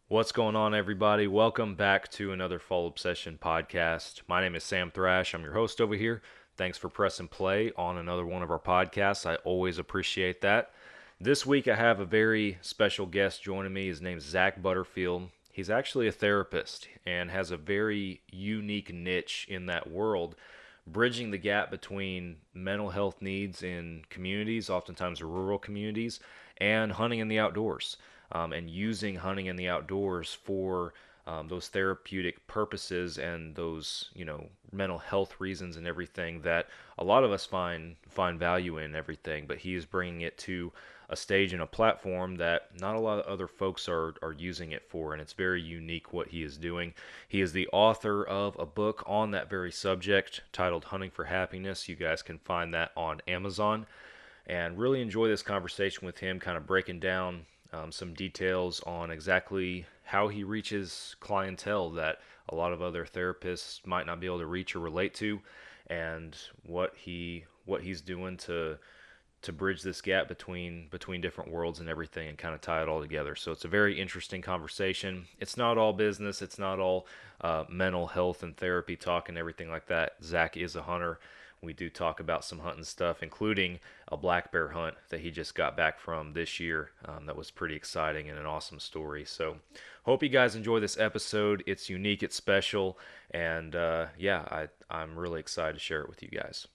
What's going on, everybody? Welcome back to another Fall Obsession podcast. My name is Sam Thrash. I'm your host over here. Thanks for pressing play on another one of our podcasts. I always appreciate that. This week, I have a very special guest joining me. His name's Zack Butterfield. He's actually a therapist and has a very unique niche in that world, bridging the gap between mental health needs in communities, oftentimes rural communities, and hunting in the outdoors, and using hunting in the outdoors for those therapeutic purposes and those mental health reasons and everything that a lot of us find value in everything. But he is bringing it to a stage and a platform that not a lot of other folks are using it for, and it's very unique what he is doing. He is the author of a book on that very subject titled Hunting for Happiness. You guys can find that on Amazon, and really enjoy this conversation with him, kind of breaking down some details on exactly how he reaches clientele that a lot of other therapists might not be able to reach or relate to, and what he's doing to bridge this gap between different worlds and everything, and kind of tie it all together. So it's a very interesting conversation. It's not all business. It's not all mental health and therapy talk and everything like that. Zach is a hunter. We do talk about some hunting stuff, including a black bear hunt that he just got back from this year. That was pretty exciting and an awesome story. So hope you guys enjoy this episode. It's unique, it's special, and I'm really excited to share it with you guys.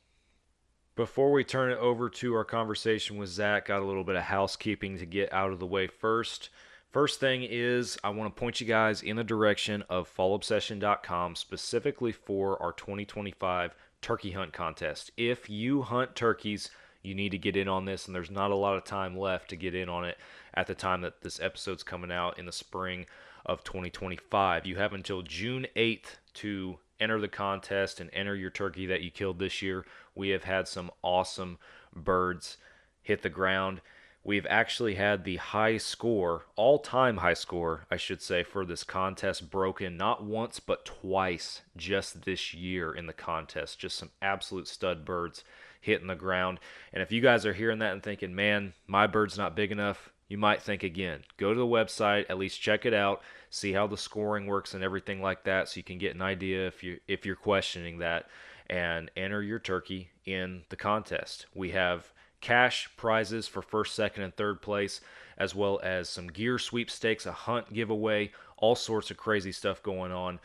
Before we turn it over to our conversation with Zach, got a little bit of housekeeping to get out of the way first. First thing is, I want to point you guys in the direction of fallobsession.com, specifically for our 2025 turkey hunt contest. If you hunt turkeys, you need to get in on this, and there's not a lot of time left to get in on it at the time that this episode's coming out in the spring of 2025. You have until June 8th to enter the contest and enter your turkey that you killed this year. We have had some awesome birds hit the ground. We've actually had the high score, all-time high score, I should say, for this contest broken not once but twice just this year in the contest. Just some absolute stud birds hitting the ground. And if you guys are hearing that and thinking, man, my bird's not big enough, you might think again. Go to the website, at least check it out, see how the scoring works and everything like that, so you can get an idea if you're questioning that, and enter your turkey in the contest. We have cash prizes for first, second, and third place, as well as some gear sweepstakes, a hunt giveaway, all sorts of crazy stuff going on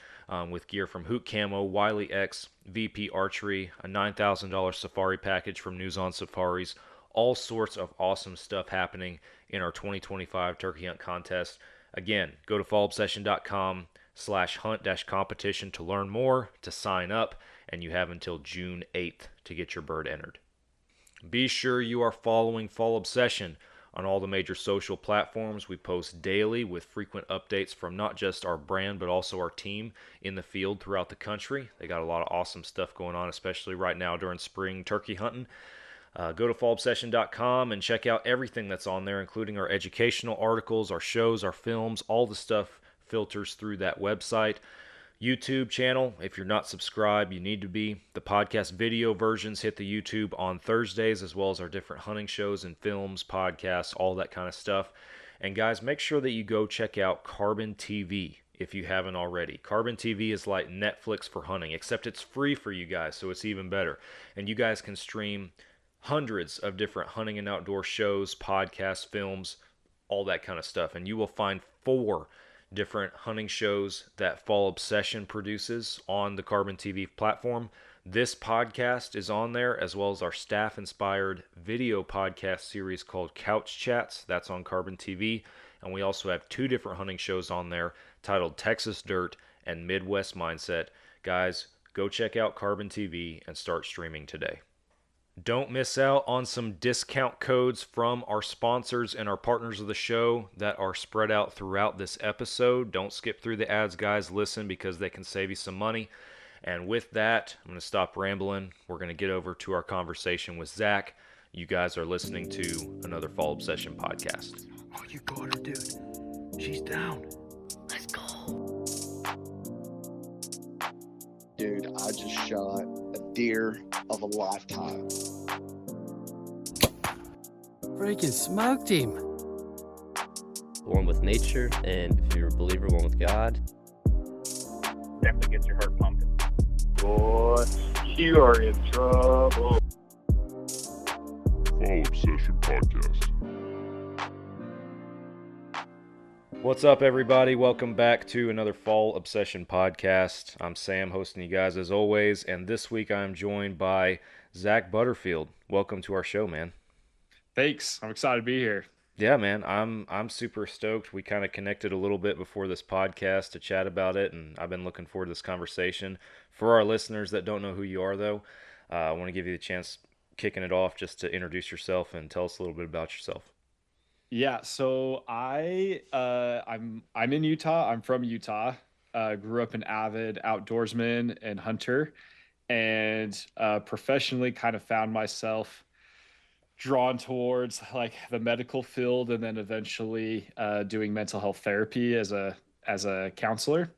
with gear from Hoot Camo, Wiley X, VP Archery, a $9,000 safari package from News on Safaris, all sorts of awesome stuff happening in our 2025 turkey hunt contest. Again, go to fallobsession.com/hunt-competition to learn more, to sign up, and you have until June 8th to get your bird entered. Be sure you are following Fall Obsession on all the major social platforms. We post daily with frequent updates from not just our brand, but also our team in the field throughout the country. They got a lot of awesome stuff going on, especially right now during spring turkey hunting. Go to fallobsession.com and check out everything that's on there, including our educational articles, our shows, our films. All the stuff filters through that website. YouTube channel, if you're not subscribed, you need to be. The podcast video versions hit the YouTube on Thursdays, as well as our different hunting shows and films, podcasts, all that kind of stuff. And guys, make sure that you go check out Carbon TV if you haven't already. Carbon TV is like Netflix for hunting, except it's free for you guys, so it's even better. And you guys can stream hundreds of different hunting and outdoor shows, podcasts, films, all that kind of stuff. And you will find 4 different hunting shows that Fall Obsession produces on the Carbon TV platform. This podcast is on there, as well as our staff-inspired video podcast series called Couch Chats. That's on Carbon TV. And we also have 2 different hunting shows on there titled Texas Dirt and Midwest Mindset. Guys, go check out Carbon TV and start streaming today. Don't miss out on some discount codes from our sponsors and our partners of the show that are spread out throughout this episode. Don't skip through the ads, guys. Listen, because they can save you some money. And with that, I'm going to stop rambling. We're going to get over to our conversation with Zach. You guys are listening to another Fall Obsession podcast. Oh, you got her, dude. She's down. Let's go. Dude, I just shot a deer of a lifetime. Freaking smoked him. one with nature, and if you're a believer, one with God. Definitely gets your heart pumping. Boy, you are in trouble. Fall Obsession Podcast. What's up, everybody? Welcome back to another Fall Obsession Podcast. I'm Sam, hosting you guys as always, and this week I'm joined by Zack Butterfield. Welcome to our show, man. Thanks. I'm excited to be here. Yeah, man, I'm super stoked. We kind of connected a little bit before this podcast to chat about it, and I've been looking forward to this conversation. For our listeners that don't know who you are, though, I want to give you the chance, kicking it off, just to introduce yourself and tell us a little bit about yourself. Yeah, so I'm in Utah. I'm from Utah. Grew up an avid outdoorsman and hunter, and professionally kind of found myself drawn towards like the medical field, and then eventually doing mental health therapy as a counselor.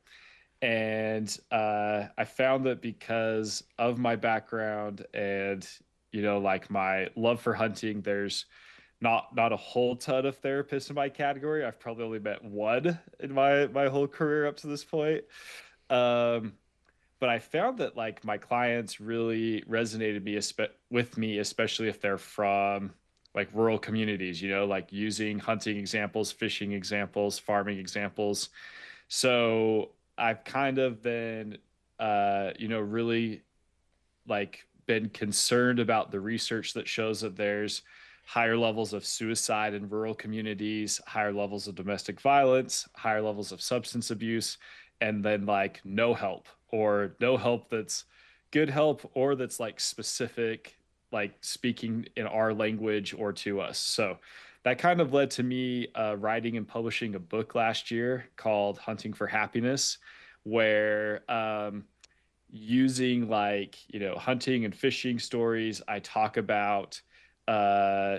And I found that because of my background and like my love for hunting, there's not a whole ton of therapists in my category. I've probably only met one in my whole career up to this point. Um, but I found that like my clients really resonated with me, especially if they're from like rural communities, like using hunting examples, fishing examples, farming examples. So I've kind of been, really like been concerned about the research that shows that there's higher levels of suicide in rural communities, higher levels of domestic violence, higher levels of substance abuse, and then like no help, or no help that's good help, or that's like specific, like speaking in our language or to us. So that kind of led to me writing and publishing a book last year called Hunting for Happiness, where using like hunting and fishing stories, I talk about uh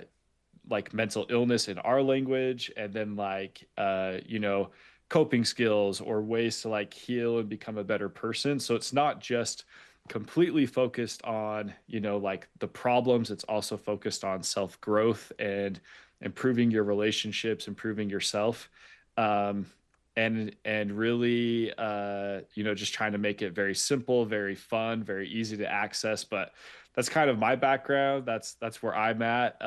like mental illness in our language, and then like coping skills or ways to like heal and become a better person. So it's not just completely focused on like the problems, it's also focused on self growth and improving your relationships, improving yourself. um and really just trying to make it very simple, very fun, very easy to access. But that's kind of my background. That's where I'm at.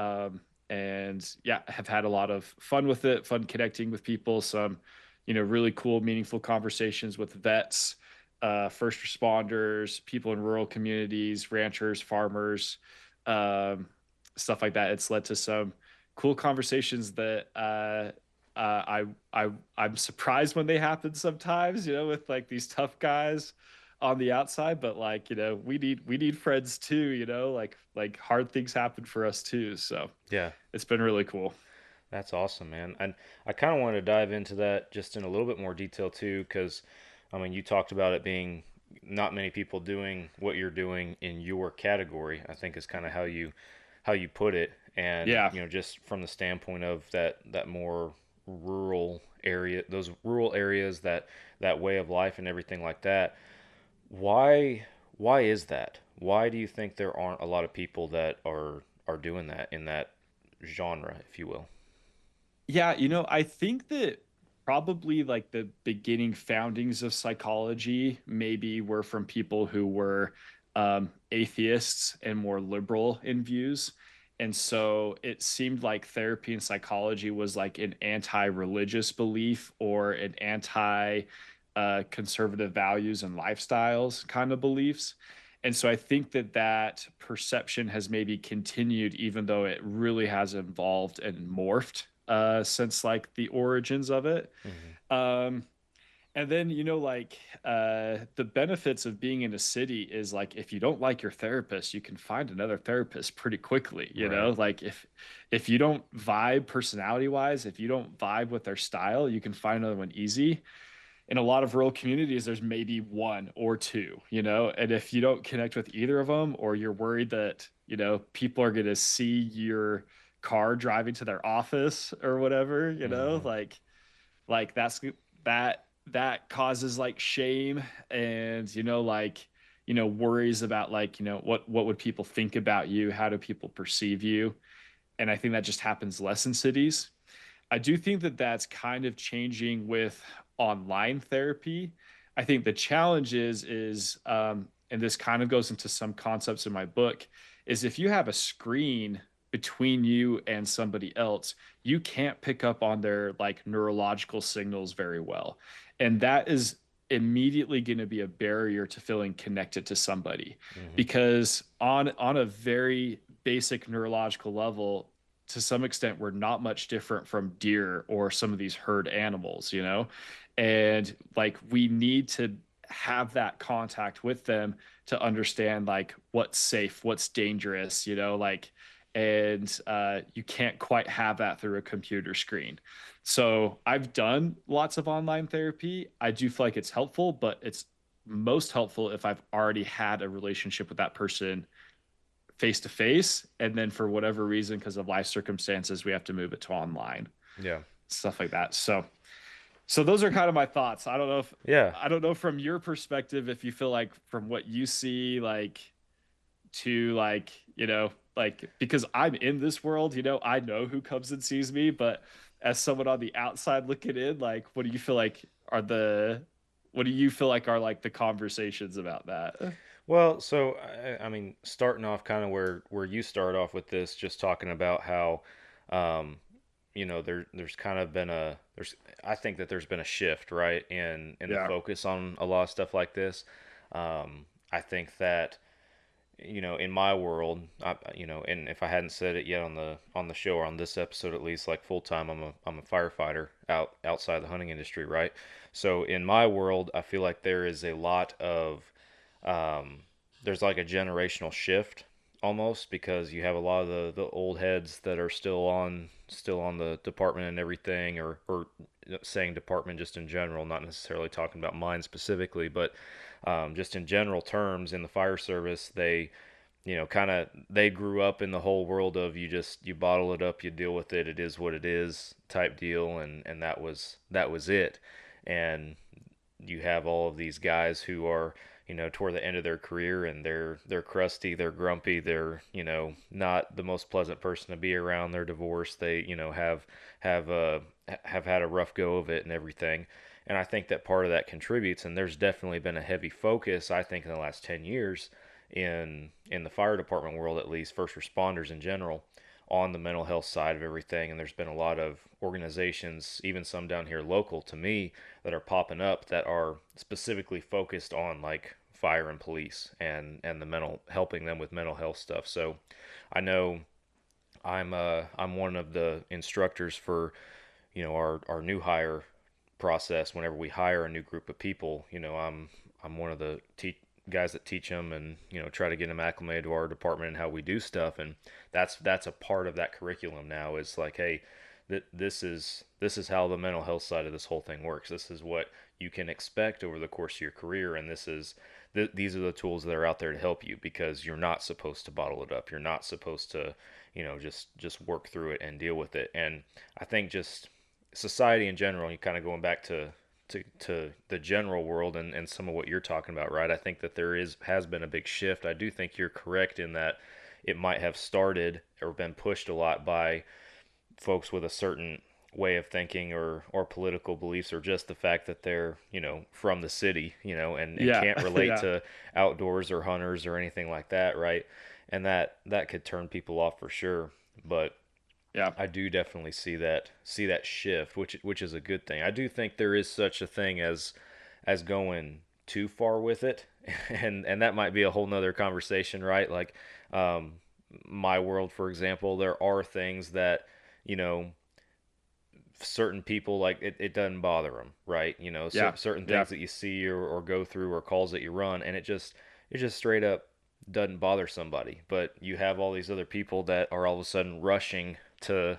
And yeah, have had a lot of fun with it, fun connecting with people, some really cool, meaningful conversations with vets, first responders, people in rural communities, ranchers, farmers, um, stuff like that. It's led to some cool conversations that I'm surprised when they happen sometimes, with like these tough guys on the outside. But like, we need friends too, like hard things happen for us too. So Yeah. it's been really cool. That's awesome, man. And I kind of wanted to dive into that just in a little bit more detail too, because I mean, you talked about it being not many people doing what you're doing in your category, I think is kind of how you put it. And Yeah. just from the standpoint of that more rural area, those rural areas, that way of life and everything like that. Why is that? Why do you think there aren't a lot of people that are doing that in that genre, if you will? Yeah, I think that probably like the beginning foundings of psychology maybe were from people who were atheists and more liberal in views. And so it seemed like therapy and psychology was like an anti-religious belief, or an anti conservative values and lifestyles kind of beliefs. And so I think that that perception has maybe continued, even though it really has evolved and morphed since like the origins of it. Hmm. Um, and then, like the benefits of being in a city is like if you don't like your therapist, you can find another therapist pretty quickly. Right. Like if you don't vibe personality wise, if you don't vibe with their style, you can find another one easy. In a lot of rural communities, there's maybe one or two, and if you don't connect with either of them, or you're worried that, people are going to see your car driving to their office or whatever, Hmm. like that causes like shame, and, worries about like, what would people think about you? How do people perceive you? And I think that just happens less in cities. I do think that that's kind of changing with online therapy. I think the challenge is, and this kind of goes into some concepts in my book, is if you have a screen between you and somebody else, you can't pick up on their like neurological signals very well. And that is immediately going to be a barrier to feeling connected to somebody, Hmm. because on a very basic neurological level, to some extent we're not much different from deer or some of these herd animals, you know. And like we need to have that contact with them to understand like what's safe, what's dangerous, you know, like. And you can't quite have that through a computer screen. So I've done lots of online therapy. I do feel like it's helpful, but it's most helpful if I've already had a relationship with that person face to face. And then for whatever reason, because of life circumstances, we have to move it to online, Yeah. stuff like that. So those are kind of my thoughts. I don't know if, Yeah. I don't know from your perspective, if you feel like from what you see, like to like, you know, like because I'm in this world, you know, I know who comes and sees me, but as someone on the outside looking in, like what do you feel like are the what do you feel like are like the conversations about that? Well, so I mean, starting off kind of where you start off with this, just talking about how, um, there's kind of been a there's I think that there's been a shift, right, in the Yeah. focus on a lot of stuff like this. I think that in my world, and if I hadn't said it yet on the show or on this episode at least, like full time, I'm a firefighter outside the hunting industry, right? So in my world, I feel like there is a lot of um, there's like a generational shift almost because you have a lot of the old heads that are still on the department and everything, or saying department just in general, not necessarily talking about mine specifically, but just in general terms in the fire service, they kind of they grew up in the whole world of you bottle it up, you deal with it, it is what it is type deal, and that was it. And you have all of these guys who are toward the end of their career, and they're crusty, they're grumpy, they're not the most pleasant person to be around, they're divorced, they have had a rough go of it and everything. And I think that part of that contributes, and there's definitely been a heavy focus, I think, in the last 10 years in the fire department world, at least first responders in general, on the mental health side of everything. And there's been a lot of organizations, even some down here local to me, that are popping up that are specifically focused on like fire and police and the mental helping them with mental health stuff. So I know I'm one of the instructors for our new hire process. Whenever we hire a new group of people, I'm one of the guys that teach them and try to get them acclimated to our department and how we do stuff. And that's a part of that curriculum now, is like, hey, this is how the mental health side of this whole thing works. This is what you can expect over the course of your career, and these are the tools that are out there to help you, because you're not supposed to bottle it up. You're not supposed to just work through it and deal with it. And I think just society in general, you kind of going back to the general world and some of what you're talking about, right? I think that has been a big shift. I do think you're correct in that it might have started or been pushed a lot by folks with a certain way of thinking or political beliefs, or just the fact that they're from the city, and Yeah. can't relate Yeah. to outdoors or hunters or anything like that, right? And that could turn people off for sure. But Yeah. I do definitely see that shift, which is a good thing. I do think there is such a thing as going too far with it, and that might be a whole nother conversation, right? Like, um, my world, for example, there are things that you know certain people, like, it doesn't bother them, right? Yeah. Certain Yeah. things that you see or go through, or calls that you run, and it just straight up doesn't bother somebody. But you have all these other people that are all of a sudden rushing to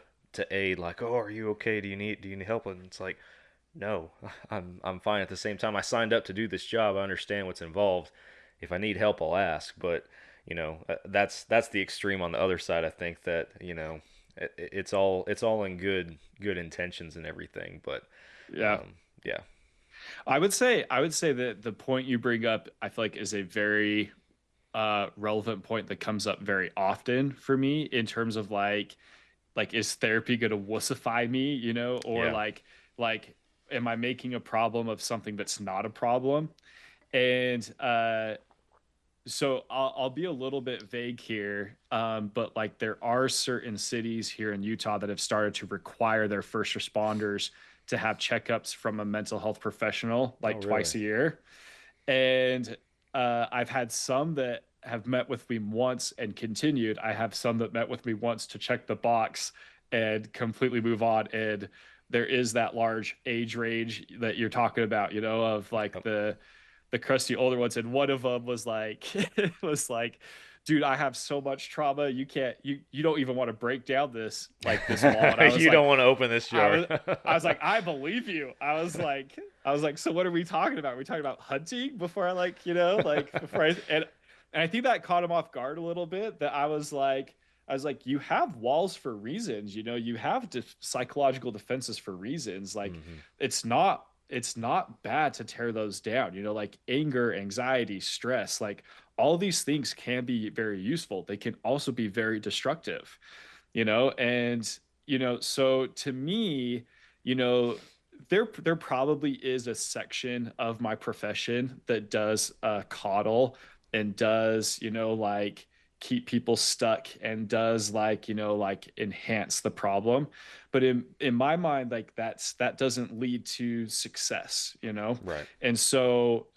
aid, like, oh, are you okay? Do you need help? And it's like, no, I'm fine. At the same time, I signed up to do this job. I understand what's involved. If I need help, I'll ask. But that's the extreme on the other side. I think that it's all in good intentions and everything. But Yeah. um, yeah, I would say that the point you bring up, I feel like, is a very relevant point that comes up very often for me in terms of like like, is therapy going to wussify me, you know, or Yeah. like, am I making a problem of something that's not a problem? And so I'll be a little bit vague here, but like there are certain cities here in Utah that have started to require their first responders to have checkups from a mental health professional Oh, like really? twice a year. And I've had some that have met with me once and continued. I have some that met with me once to check the box and completely move on. And there is that large age range that you're talking about, you know, of like Yep. the crusty older ones. And one of them was like, it was like, dude, I have so much trauma. You can't, you don't even want to break down this wall. And I was You like, don't want to open this I jar. was, I was like, I believe you. I was like, so what are we talking about? Are we talking about hunting before I like, you know, like before and I think that caught him off guard a little bit. That I was like, you have walls for reasons, you know, you have psychological defenses for reasons. Like, Hmm. it's not bad to tear those down, you know, like anger, anxiety, stress, like all these things can be very useful. They can also be very destructive, you know, and you know, so to me, you know, there probably is a section of my profession that does coddle and does, you know, like keep people stuck and does like, you know, like enhance the problem. But in my mind, like that doesn't lead to success, you know. Right. And so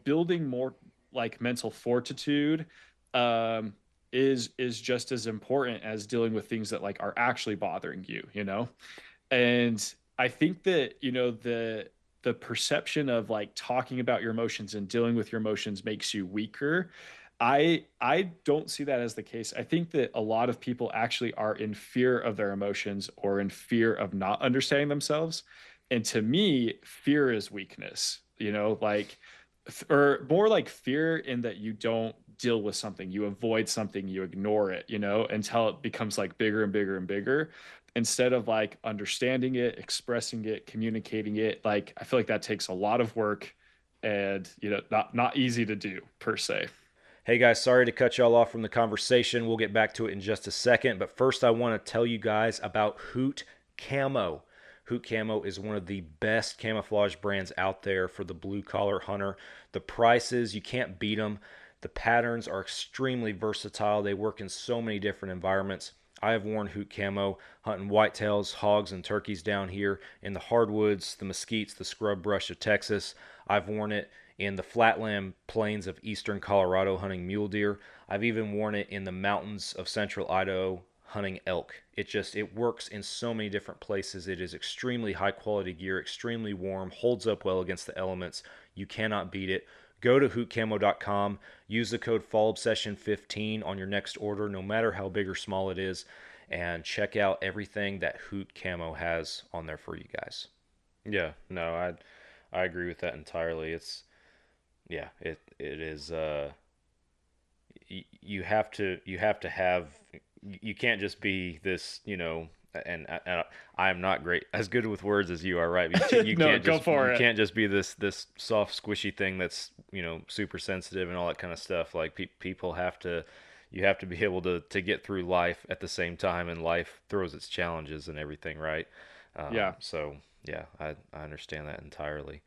building more like mental fortitude um is just as important as dealing with things that like are actually bothering you, you know. And I think that, you know, the perception of like talking about your emotions and dealing with your emotions makes you weaker. I don't see that as the case. I think that a lot of people actually are in fear of their emotions or in fear of not understanding themselves. And to me, fear is weakness, you know, like or more like fear in that you don't deal with something, you avoid something, you ignore it, you know, until it becomes like bigger and bigger and bigger instead of like understanding it, expressing it, communicating it. Like I feel like that takes a lot of work and, you know, not easy to do per se. Hey guys, sorry to cut y'all off from the conversation. We'll get back to it in just a second. But first, I want to tell you guys about Hoot Camo. Hoot Camo is one of the best camouflage brands out there for the blue collar hunter. The prices, you can't beat them. The patterns are extremely versatile. They work in so many different environments. I have worn Hoot Camo hunting whitetails, hogs, and turkeys down here in the hardwoods, the mesquites, the scrub brush of Texas. I've worn it in the flatland plains of eastern Colorado hunting mule deer. I've even worn it in the mountains of central Idaho hunting elk. It works in so many different places. It is extremely high quality gear, extremely warm, holds up well against the elements. You cannot beat it. Go to hootcamo.com, use the code FallObsession15 on your next order, no matter how big or small it is, and check out everything that Hoot Camo has on there for you guys. Yeah, no, I agree with that entirely. It is you have to have you can't just be this, you know, and I am not great as good with words as you are, right? You No, can't go just for you it. can't just be this soft squishy thing that's, you know, super sensitive and all that kind of stuff. Like people have to you have to be able to get through life at the same time, and life throws its challenges and everything, right? Yeah. So yeah, I understand that entirely.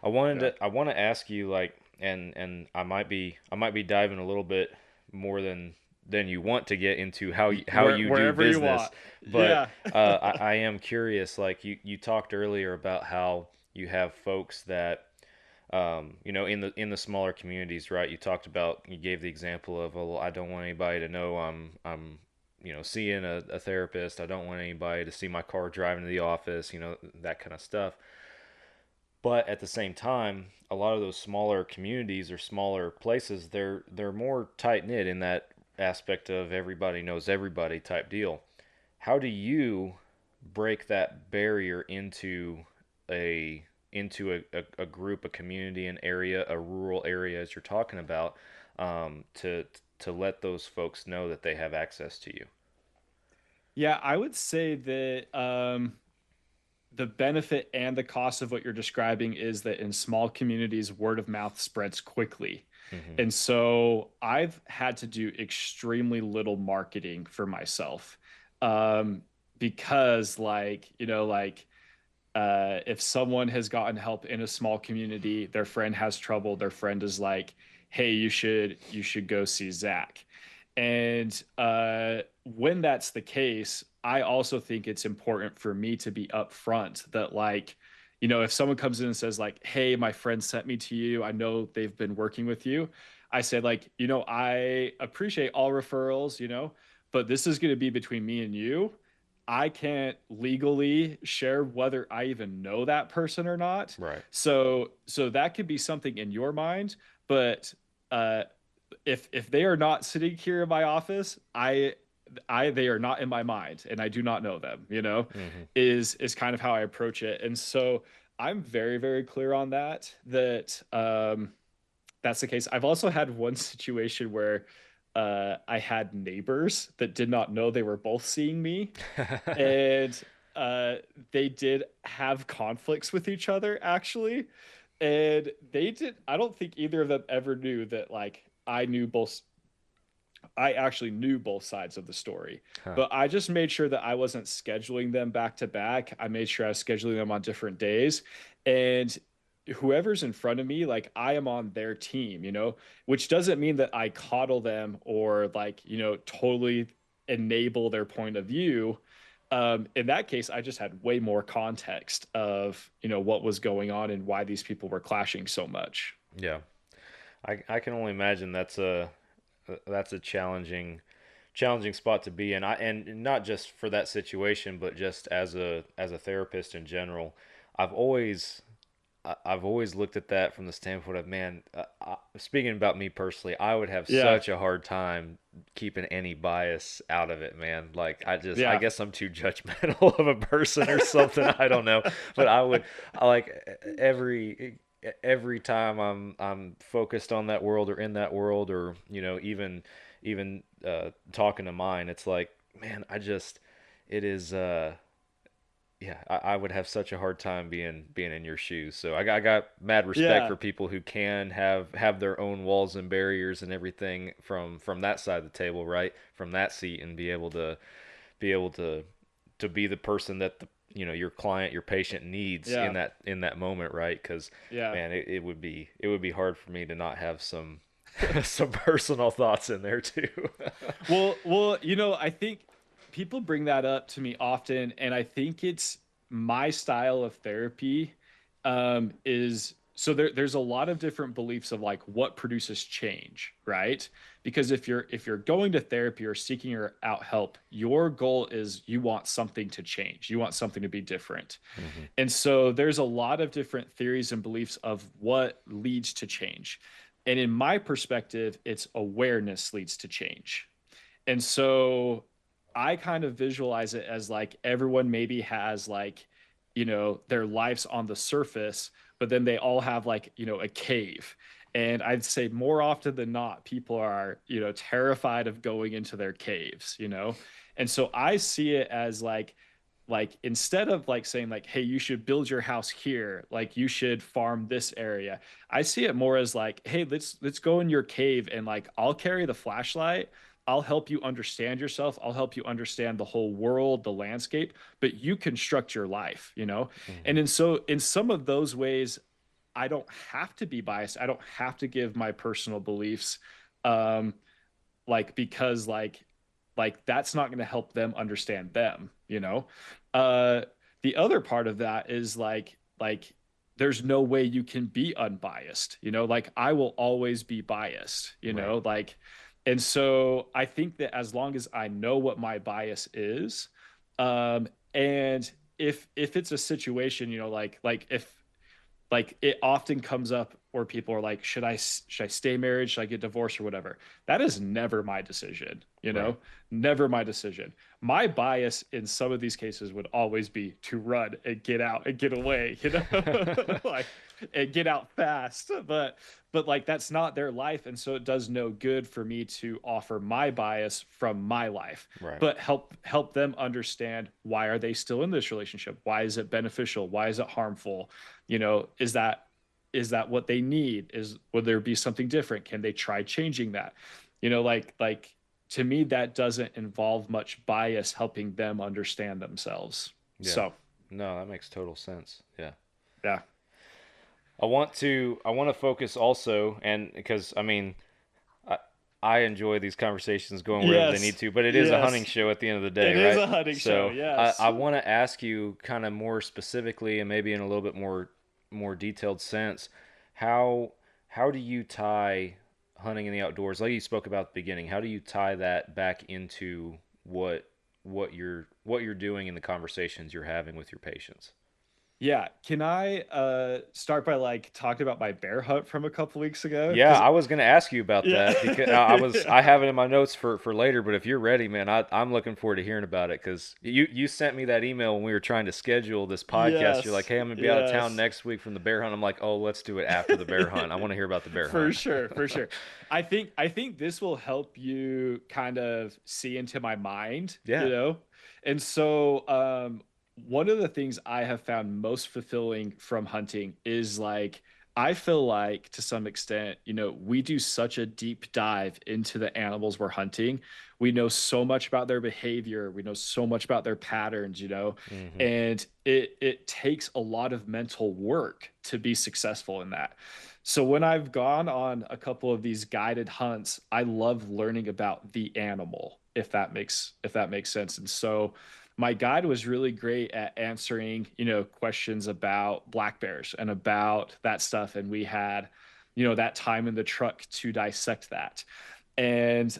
Yeah. I want to ask you, like, and I might be diving a little bit more than you want to get into how you do Wherever you business, want. but Yeah. I am curious. Like you talked earlier about how you have folks that you know, in the smaller communities, right? You gave the example of, well, I don't want anybody to know I'm you know, seeing a therapist. I don't want anybody to see my car driving to the office. You know, that kind of stuff. But at the same time, a lot of those smaller communities or smaller places, they're more tight knit in that aspect of everybody knows everybody type deal. How do you break that barrier a a group, a community, an area, a rural area, as you're talking about, to let those folks know that they have access to you? Yeah, I would say that the benefit and the cost of what you're describing is that in small communities, word of mouth spreads quickly. Hmm. And so I've had to do extremely little marketing for myself. Um, because like, if someone has gotten help in a small community, their friend has trouble, their friend is like, hey, you should go see Zach. And when that's the case, I also think it's important for me to be upfront that like, if someone comes in and says like, hey, my friend sent me to you, I know they've been working with you. I said like, I appreciate all referrals, but this is going to be between me and you. I can't legally share whether I even know that person or not. Right. So that could be something in your mind, but uh if they are not sitting here in my office, I they are not in my mind and I do not know them, Hmm. is kind of how I approach it. And so I'm very, very clear on that that's the case. I've also had one situation where I had neighbors that did not know they were both seeing me, and uh, they did have conflicts with each other actually, and they did. I don't think either of them ever knew that like I actually knew both sides of the story, Huh. but I just made sure that I wasn't scheduling them back to back. I made sure I was scheduling them on different days. And whoever's in front of me, like I am on their team, which doesn't mean that I coddle them or like, totally enable their point of view. In that case, I just had way more context of, what was going on and why these people were clashing so much. Yeah. I can only imagine that's a challenging spot to be in. And not just for that situation, but just as a therapist in general. I've always I've always looked at that from the standpoint of, man, speaking about me personally, I would have Yeah. such a hard time keeping any bias out of it, man. Like I Yeah. guess I'm too judgmental of a person or something. I don't know, but I like every time I'm focused on that world or in that world, or even talking to mine, it's like, man, it is yeah, I would have such a hard time being in your shoes. So I got mad respect Yeah. for people who can have their own walls and barriers and everything from that side of the table, right? From that seat, and be able to be the person that your client, your patient needs Yeah. in that moment, right? Because Yeah. man, it would be hard for me to not have some some personal thoughts in there too. Well, I think people bring that up to me often, and I think it's my style of therapy is so there's a lot of different beliefs of like what produces change, right? Because if you're going to therapy or seeking out help, your goal is you want something to change. You want something to be different. Hmm. And so there's a lot of different theories and beliefs of what leads to change. And in my perspective, it's awareness leads to change. And so I kind of visualize it as like everyone maybe has like, their lives on the surface, but then they all have like, a cave. And I'd say more often than not, people are, terrified of going into their caves. And so I see it as like instead of like saying like, hey, you should build your house here, like you should farm this area, I see it more as like, hey, let's go in your cave and like I'll carry the flashlight. I'll help you understand yourself. I'll help you understand the whole world, the landscape, but you construct your life. Hmm. And in some of those ways, I don't have to be biased. I don't have to give my personal beliefs. Um, because like that's not going to help them understand them. uh the other part of that is like there's no way you can be unbiased. Like I will always be biased, Right. like. And so I think that as long as I know what my bias is, and if it's a situation, like if like it often comes up where people are like, should I stay married, should I get divorced or whatever. That is never my decision, Right. never my decision. My bias in some of these cases would always be to run and get out and get away, like, and get out fast. But like that's not their life, and so it does no good for me to offer my bias from my life, Right. but help them understand, why are they still in this relationship, why is it beneficial, why is it harmful, is that what they need, would there be something different, can they try changing that, like to me, that doesn't involve much bias helping them understand themselves. Yeah. So, No, that makes total sense. Yeah. yeah. I want to focus also, and because I mean, I, I enjoy these conversations going wherever they need Yes. to, but it is a hunting Yes. show at the end of the day, It is right? a hunting show. So I, Yes. I want to ask you kind of more specifically and maybe in a little bit more detailed sense, how how do you tie hunting in the outdoors, like you spoke about at the beginning, how do you tie that back into what you're doing in the conversations you're having with your patients? Yeah. Can I start by like talking about my bear hunt from a couple weeks ago? Yeah, Because I was going to ask you about yeah. that because I have it in my notes for later. But if you're ready, man, I'm looking forward to hearing about it because you sent me that email when we were trying to schedule this podcast. You're like, Yes. hey, I'm gonna be out of town Yes. next week from the bear hunt. I'm like, oh, let's do it after the bear hunt. I want to hear about the bear For hunt. sure, for sure. I think this will help you kind of see into my mind, Yeah. And so one of the things I have found most fulfilling from hunting is like I feel like to some extent, we do such a deep dive into the animals we're hunting. We know so much about their behavior, we know so much about their patterns, Hmm. and it takes a lot of mental work to be successful in that. So when I've gone on a couple of these guided hunts, I love learning about the animal, if that makes sense. And so my guide was really great at answering, questions about black bears and about that stuff. And we had, that time in the truck to dissect that. And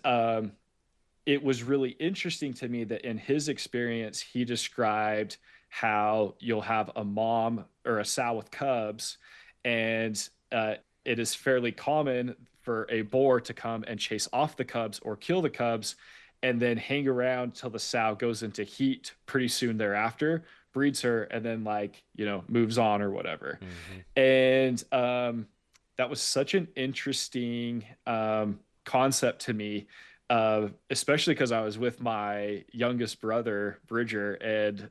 it was really interesting to me that in his experience, he described how you'll have a mom or a sow with cubs, and it is fairly common for a boar to come and chase off the cubs or kill the cubs and then hang around till the sow goes into heat pretty soon thereafter, breeds her, and then like, moves on or whatever. Hmm. And that was such an interesting concept to me, especially because I was with my youngest brother, Bridger, and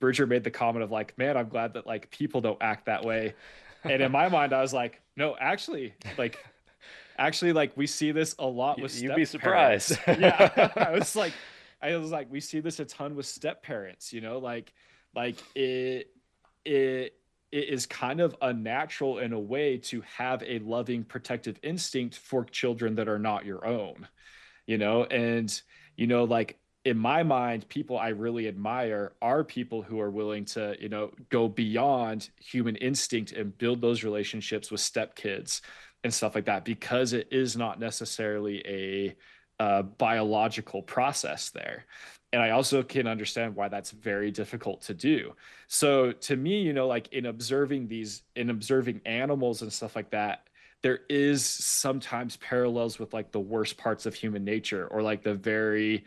Bridger made the comment of like, man, I'm glad that like people don't act that way. And in my mind, I was like, no, actually, like we see this a lot with You'd be step surprised. parents. Yeah. I was like, we see this a ton with step parents, like it is kind of unnatural in a way to have a loving protective instinct for children that are not your own, and like in my mind, people I really admire are people who are willing to, go beyond human instinct and build those relationships with stepkids and stuff like that, because it is not necessarily a biological process there. And I also can understand why that's very difficult to do. So to me, like in observing animals and stuff like that, there is sometimes parallels with like the worst parts of human nature or like the very,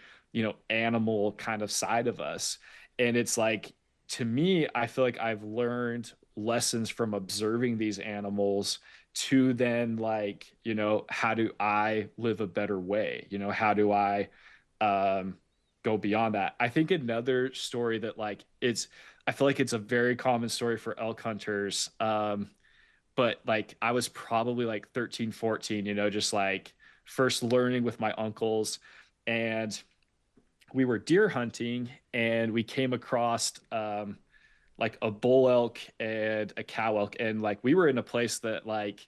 animal kind of side of us. And it's like, to me, I feel like I've learned lessons from observing these animals to then like, how do I live a better way? How do I um go beyond that? I think another story that like I feel like it's a very common story for elk hunters. But like I was probably like 13, 14, just like first learning with my uncles, and we were deer hunting and we came across like a bull elk and a cow elk, and like we were in a place that like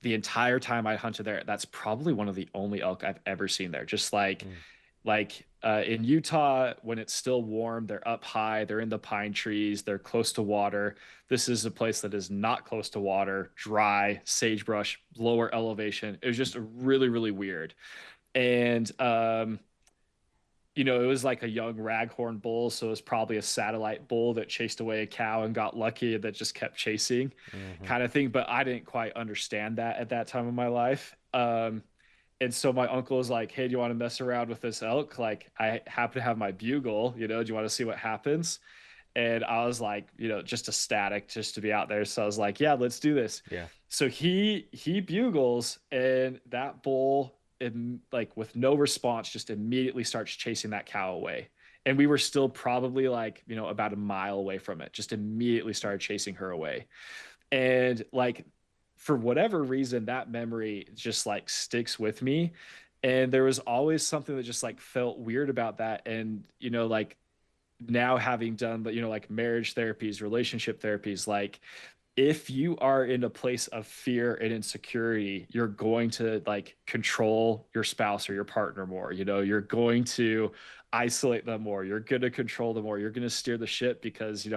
the entire time I hunted there, that's probably one of the only elk I've ever seen there. Just in Utah, when it's still warm, they're up high, they're in the pine trees, they're close to water. This is a place that is not close to water, dry, sagebrush, lower elevation. It was just really, really weird. And it was like a young raghorn bull, so it was probably a satellite bull that chased away a cow and got lucky that just kept chasing, Hmm. kind of thing. But I didn't quite understand that at that time of my life. And so my uncle was like, hey, do you want to mess around with this elk? Like, I happen to have my bugle, do you want to see what happens? And I was like, just ecstatic just to be out there. So I was like, yeah, let's do this. Yeah. So he bugles, and that bull, like with no response, just immediately starts chasing that cow away. And we were still probably like, about a mile away from it, just immediately started chasing her away. And like, for whatever reason, that memory just like sticks with me. And there was always something that just like felt weird about that. And, like now having done, like marriage therapies, relationship therapies, like if you are in a place of fear and insecurity, you're going to like control your spouse or your partner more. You're going to isolate them more. You're going to control them more. You're going to steer the ship because,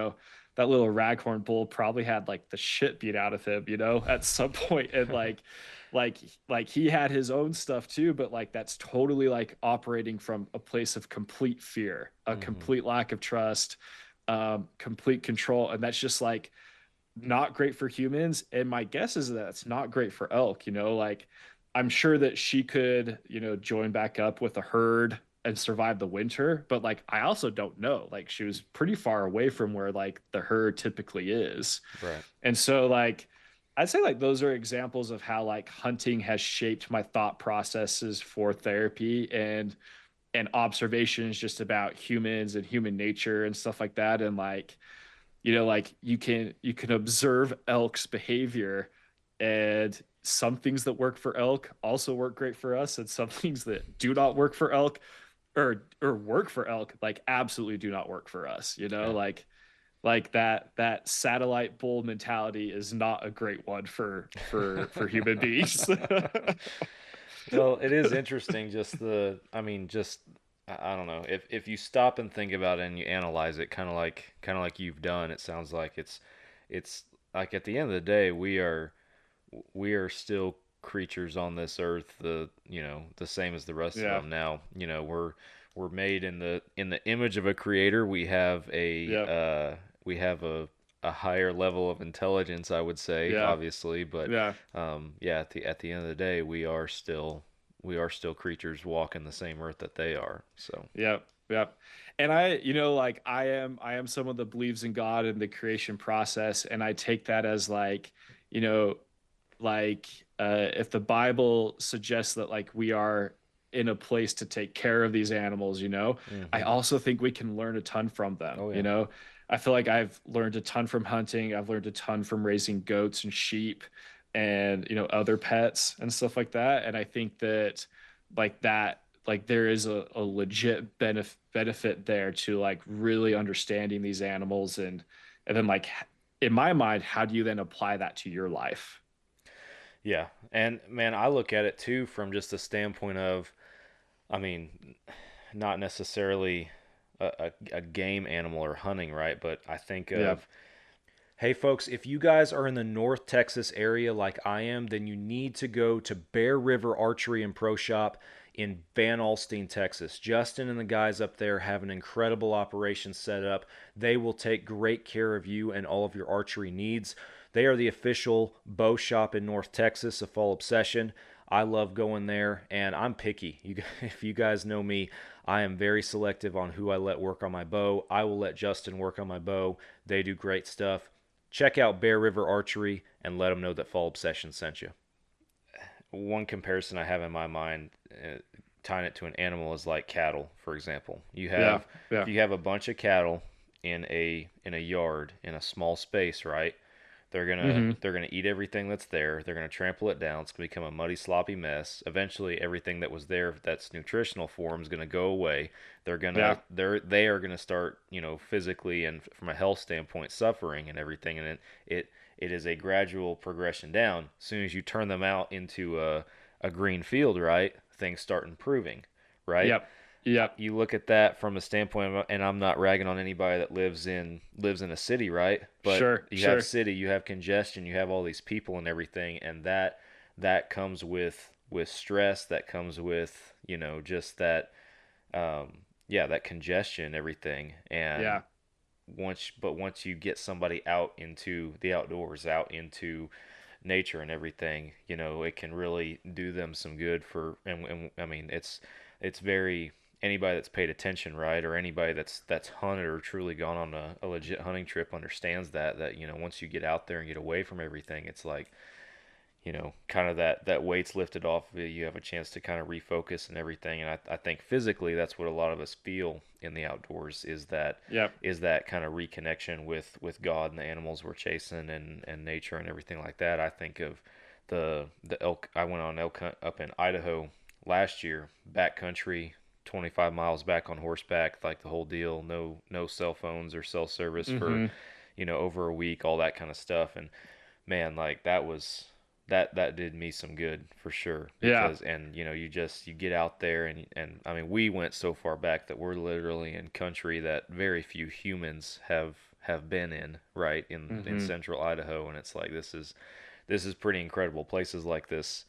that little raghorn bull probably had like the shit beat out of him, at some point. And like he had his own stuff too, but like that's totally like operating from a place of complete fear, a complete lack of trust, complete control. And that's just like, not great for humans. And my guess is that it's not great for elk. Like I'm sure that she could, join back up with a herd and survive the winter, but like I also don't know. Like she was pretty far away from where like the herd typically is. Right. And so like I'd say like those are examples of how like hunting has shaped my thought processes for therapy and observations just about humans and human nature and stuff like that. And like like you can observe elk's behavior, and some things that work for elk also work great for us, and some things that do not work for elk or work for elk like absolutely do not work for us. Yeah. Like that satellite bull mentality is not a great one for human beings. Well, it is interesting. I don't know. If you stop and think about it and you analyze it, kind of like you've done, it sounds like it's like at the end of the day, we are still creatures on this earth, the same as the rest of Yeah. them. Now, we're made in the image of a creator. We have a higher level of intelligence, I would say, Yeah. obviously, but Yeah. yeah, at the end of the day, we are still creatures walking the same earth that they are. So Yep, yep. And like I am someone that believes in God and the creation process, and I take that as like, you know, like if the Bible suggests that like we are in a place to take care of these animals, I also think we can learn a ton from them. Oh, yeah. I feel like I've learned a ton from hunting. I've learned a ton from raising goats and sheep and other pets and stuff like that. And I think that like there is a legit benefit there to like really understanding these animals and then like in my mind, how do you then apply that to your life? yeah, and man, I look at it too from just the standpoint of, I mean, not necessarily a game animal or hunting, right? But I think Yeah. of, hey, folks, if you guys are in the North Texas area like I am, then you need to go to Bear River Archery and Pro Shop in Van Alstyne, Texas. Justin and the guys up there have an incredible operation set up. They will take great care of you and all of your archery needs. They are the official bow shop in North Texas, a Fall Obsession. I love going there, and I'm picky. If you guys know me, I am very selective on who I let work on my bow. I will let Justin work on my bow. They do great stuff. Check out Bear River Archery and let them know that Fall Obsession sent you. One comparison I have in my mind, tying it to an animal, is like cattle, for example. Yeah. If you have a bunch of cattle in a yard in a small space, right? They're gonna eat everything that's there. They're gonna trample it down. It's gonna become a muddy, sloppy mess. Eventually, everything that was there that's nutritional for them is gonna go away. They are gonna start, physically and from a health standpoint, suffering and everything. And it is a gradual progression down. As soon as you turn them out into a green field, right, things start improving, right? Yep. You look at that from a standpoint of, and I'm not ragging on anybody that lives in a city, right? But Sure. you have city, you have congestion, you have all these people and everything, and that comes with stress, that comes with, just that that congestion and everything. And Yeah. once you get somebody out into the outdoors, out into nature and everything, it can really do them some good and I mean, it's very, anybody that's paid attention, right, or anybody that's hunted or truly gone on a legit hunting trip understands that once you get out there and get away from everything, it's like, kind of that weight's lifted off of you. You have a chance to kind of refocus and everything. And I think physically that's what a lot of us feel in the outdoors, is that Yep. kind of reconnection with God and the animals we're chasing and nature and everything like that. I think of the elk. I went on elk hunt up in Idaho last year, backcountry, 25 miles back on horseback, like the whole deal. No cell phones or cell service for, Mm-hmm. over a week, all that kind of stuff. And man, like that did me some good for sure Yeah. because and you get out there and I mean we went so far back that we're literally in country that very few humans have been in, right, in Mm-hmm. central Idaho, and it's like this is pretty incredible. Places like this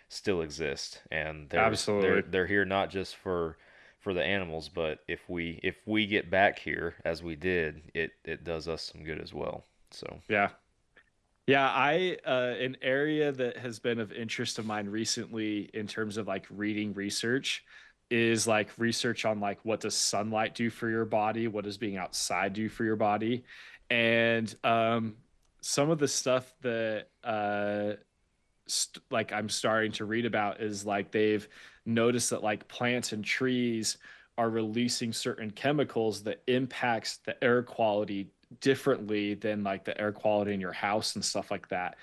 still exist, and Absolutely. they're here not just for the animals, but if we get back here as we did, it does us some good as well. So Yeah. Yeah, I an area that has been of interest of mine recently in terms of like reading research is like research on like what does sunlight do for your body, what does being outside do for your body, and some of the stuff that like I'm starting to read about is like they've noticed that like plants and trees are releasing certain chemicals that impacts the air quality differently than like the air quality in your house and stuff like that.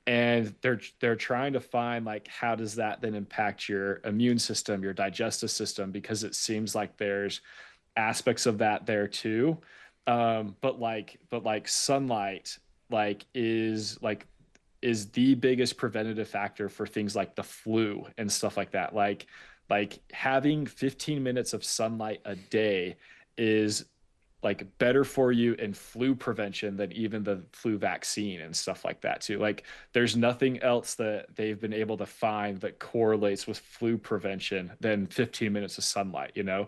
And they're trying to find like how does that then impact your immune system, your digestive system, because it seems like there's aspects of that there too. But like sunlight is the biggest preventative factor for things like the flu and stuff like that. Like having 15 minutes of sunlight a day is like better for you in flu prevention than even the flu vaccine and stuff like that too. Like there's nothing else that they've been able to find that correlates with flu prevention than 15 minutes of sunlight, you know?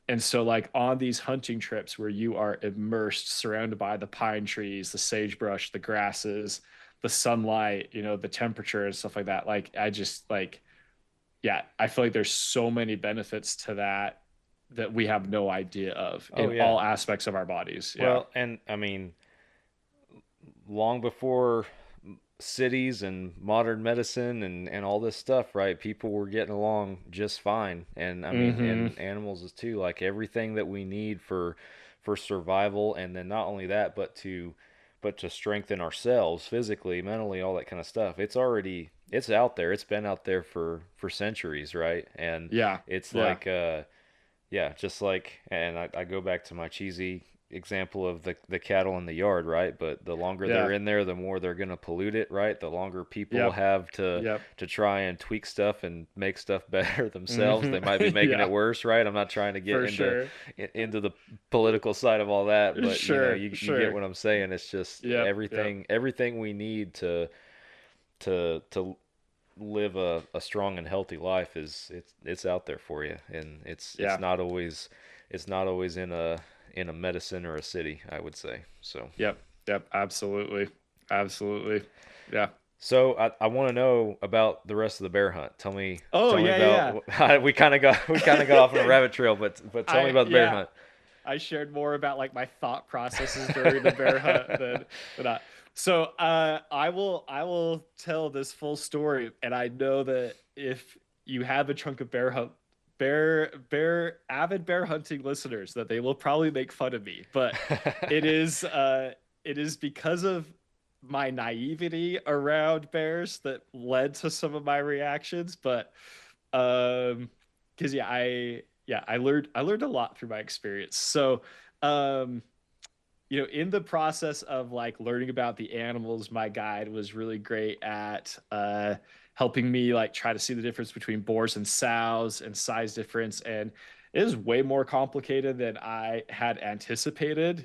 And so like on these hunting trips where you are immersed, surrounded by the pine trees, the sagebrush, the grasses, the sunlight, the temperature and stuff like that. Like I just like, yeah, I feel like there's so many benefits to that that we have no idea of oh in yeah. all aspects of our bodies. Yeah. Well, and I mean, long before cities and modern medicine and all this stuff, right? People were getting along just fine. And I mean, Mm-hmm. and animals is too, like everything that we need for survival, and then not only that, but to strengthen ourselves physically, mentally, all that kind of stuff. It's out there. It's been out there for centuries, right? And Yeah. it's Yeah. like yeah, just like, and I go back to my cheesy example of the cattle in the yard, right? But the longer they're Yeah. in there, the more they're gonna pollute it, right? The longer people Yep. have to Yep. to try and tweak stuff and make stuff better themselves, they might be Mm-hmm. making it Yeah. worse, right? I'm not trying to get For into sure. into the political side of all that, but Sure. you get Sure. what I'm saying. It's just Yep. Yep. everything we need to live a strong and healthy life it's out there for you, and Yeah. it's not always in a medicine or a city, I would say. So Yep. Yep. Absolutely. Absolutely. Yeah. I want to know about the rest of the bear hunt. Oh, Tell me yeah. Yeah. about we kind of got off on a rabbit trail, but tell me about the bear Yeah. hunt. I shared more about like my thought processes during the bear hunt than I. So I will tell this full story, and I know that if you have a chunk of avid bear hunting listeners, that they will probably make fun of me, but it is because of my naivety around bears that led to some of my reactions, but because I learned a lot through my experience. So um in the process of like learning about the animals, my guide was really great at helping me like try to see the difference between boars and sows and size difference, and it is way more complicated than I had anticipated.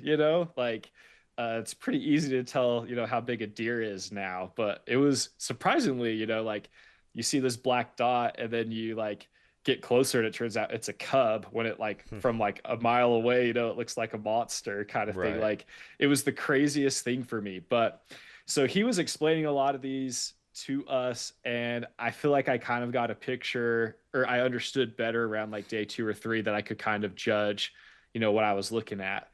Like it's pretty easy to tell how big a deer is now, but it was surprisingly, like you see this black dot and then you like get closer and it turns out it's a cub, when it like from like a mile away, it looks like a monster kind of thing. Right. Like it was the craziest thing for me. But so he was explaining a lot of these to us, and I feel like I kind of got a picture, or I understood better around like day 2 or 3, that I could kind of judge what I was looking at.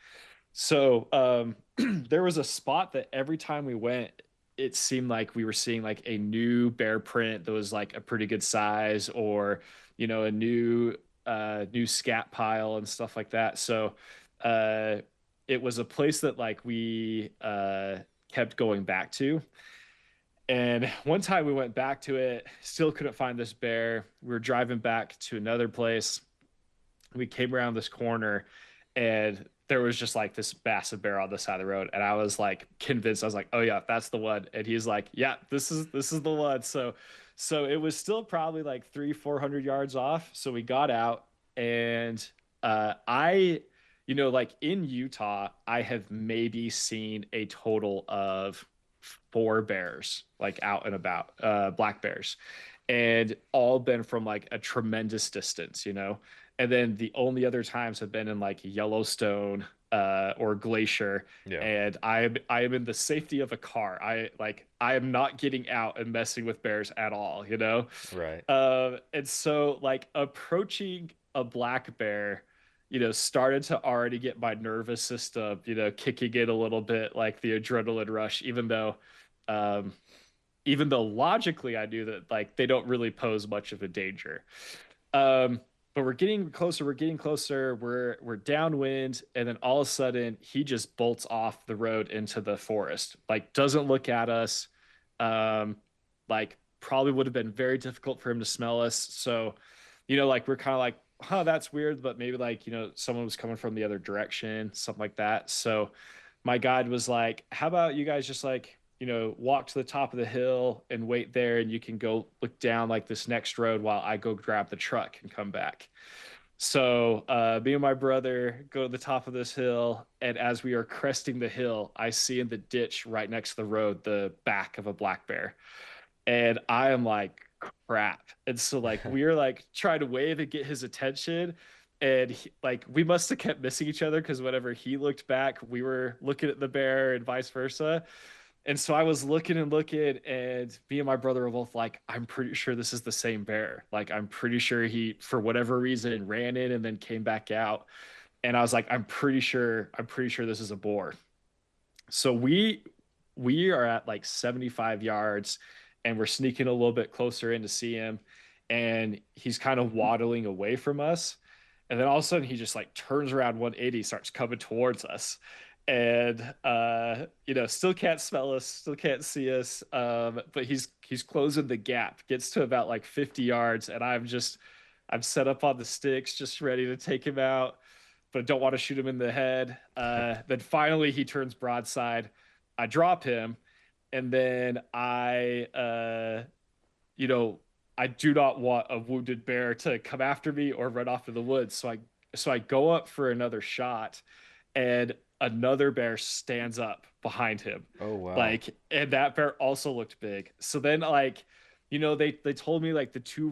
So there was a spot that every time we went, it seemed like we were seeing like a new bear print that was like a pretty good size, or a new scat pile and stuff like that. So uh it was a place that like we kept going back to, And one time we went back to it, still couldn't find this bear. We were driving back to another place. We came around this corner and there was just like this massive bear on the side of the road. And I was like convinced, I was like, oh yeah, that's the one. And he's like, yeah, this is the one. So it was still probably like 300-400 yards off. So we got out and I like in Utah, I have maybe seen a total of 4 bears like out and about, black bears, and all been from like a tremendous distance. And then the only other times have been in like Yellowstone or Glacier, Yeah. and I am in the safety of a car. I am not getting out and messing with bears at all. Right. And so like approaching a black bear, started to already get my nervous system, kicking in a little bit, like the adrenaline rush, um, even though logically I knew that like they don't really pose much of a danger. But we're getting closer, we're downwind, and then all of a sudden he just bolts off the road into the forest, like doesn't look at us. Um, like probably would have been very difficult for him to smell us. So, like we're kind of like, huh, that's weird, but maybe like, someone was coming from the other direction, something like that. So my guide was like, how about you guys just like, walk to the top of the hill and wait there, and you can go look down like this next road while I go grab the truck and come back. So me and my brother go to the top of this hill, and as we are cresting the hill, I see in the ditch right next to the road the back of a black bear, and I am like, crap. And so like we're like trying to wave and get his attention, and like we must have kept missing each other because whenever he looked back, we were looking at the bear and vice versa. And so I was looking and looking, and me and my brother were both like, I'm pretty sure this is the same bear. Like, I'm pretty sure he, for whatever reason, ran in and then came back out. And I was like, I'm pretty sure this is a boar. So we are at like 75 yards, and we're sneaking a little bit closer in to see him. And he's kind of waddling away from us. And then all of a sudden he just like turns around 180, starts coming towards us, and still can't smell us, still can't see us, but he's closing the gap, gets to about like 50 yards, and I'm set up on the sticks just ready to take him out, but don't want to shoot him in the head. Then finally he turns broadside. I drop him, and then I do not want a wounded bear to come after me or run off to the woods. So I go up for another shot, and another bear stands up behind him. Oh wow. Like, and that bear also looked big. So then like, they told me like the two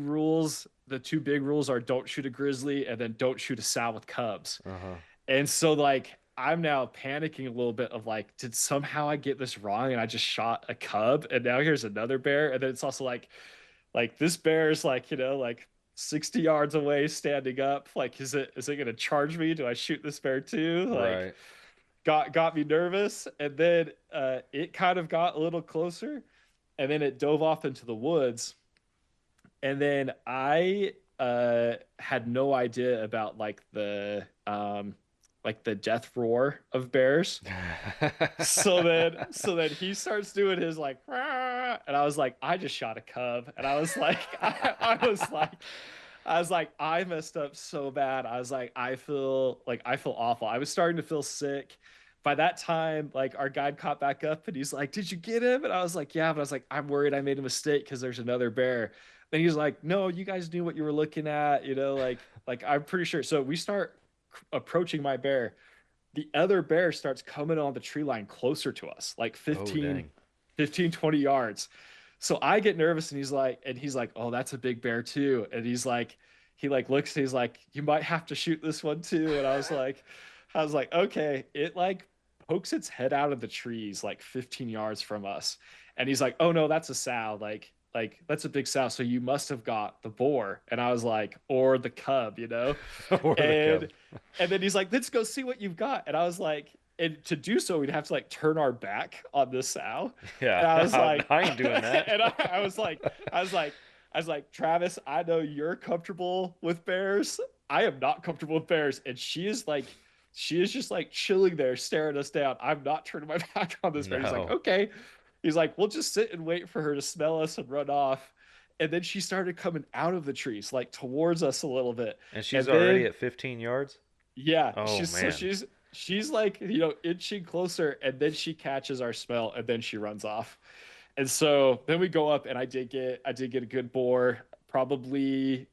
big rules are don't shoot a grizzly and then don't shoot a sow with cubs. Uh-huh. And so like I'm now panicking a little bit of like, did somehow I get this wrong and I just shot a cub and now here's another bear? And then it's also like this bear is like, like 60 yards away standing up. Like, is it gonna charge me? Do I shoot this bear too? Like, Right. got me nervous. And then it kind of got a little closer, and then it dove off into the woods. And then I had no idea about like the death roar of bears. So then he starts doing his like, "Rah," and I was like, I just shot a cub, and I was like, I messed up so bad. I was like, I feel awful. I was starting to feel sick. By that time, like our guide caught back up, and he's like, "Did you get him?" And I was like, "Yeah," but I was like, "I'm worried I made a mistake because there's another bear." And he's like, "No, you guys knew what you were looking at, like I'm pretty sure." So we start approaching my bear. The other bear starts coming on the tree line closer to us, like Oh dang. 20 yards. So I get nervous, and he's like, "Oh, that's a big bear too." And he like looks, and he's like, "You might have to shoot this one too." And I was like, okay. It like pokes its head out of the trees like 15 yards from us. And he's like, "Oh no, that's a sow. Like that's a big sow. So you must have got the boar." And I was like, "Or the cub," Or the and cub. and then he's like, "Let's go see what you've got." And I was like, and to do so, we'd have to like turn our back on the sow. Yeah. And I was like, I ain't doing that. and I was like, Travis, I know you're comfortable with bears. I am not comfortable with bears. And she is just like chilling there, staring us down. I'm not turning my back on this bear. He's like, No. okay. He's like, we'll just sit and wait for her to smell us and run off. And then she started coming out of the trees, like towards us a little bit. And she's And already then, at 15 yards? yeah, Oh man. she's like, inching closer, and then she catches our smell, and then she runs off. And so then we go up, and I did get a good boar, probably,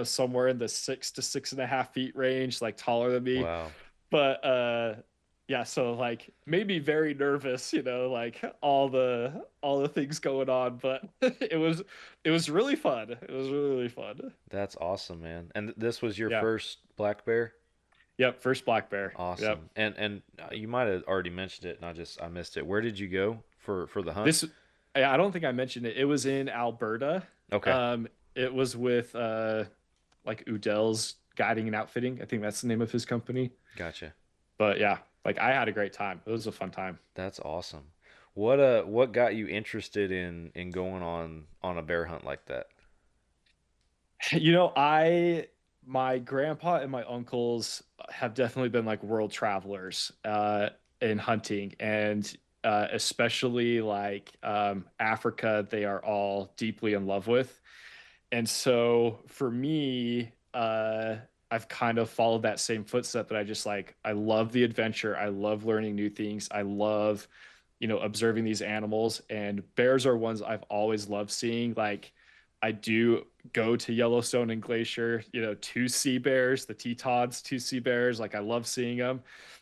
somewhere in the 6 to 6.5 feet range, like taller than me. Wow. But yeah, so like made me very nervous, like all the things going on, but it was really fun. It was really, really fun. That's awesome, man. And this was your Yeah. first black bear? Yep, first black bear. Yep. Awesome. And you might have already mentioned it and I missed it. Where did you go for the hunt? This I don't think I mentioned it. It was in Alberta. Okay. Um it was with like Udell's Guiding and Outfitting. I think that's the name of his company. Gotcha. But yeah, like I had a great time. It was a fun time. That's awesome. What got you interested in going on a bear hunt like that? I my grandpa and my uncles have definitely been like world travelers in hunting, and especially like Africa, they are all deeply in love with. And so for me, I've kind of followed that same footstep that I love the adventure. I love learning new things. I love, observing these animals, and bears are ones I've always loved seeing. Like I do go to Yellowstone and Glacier, to see bears, the Tetons, to see bears. Like I love seeing them.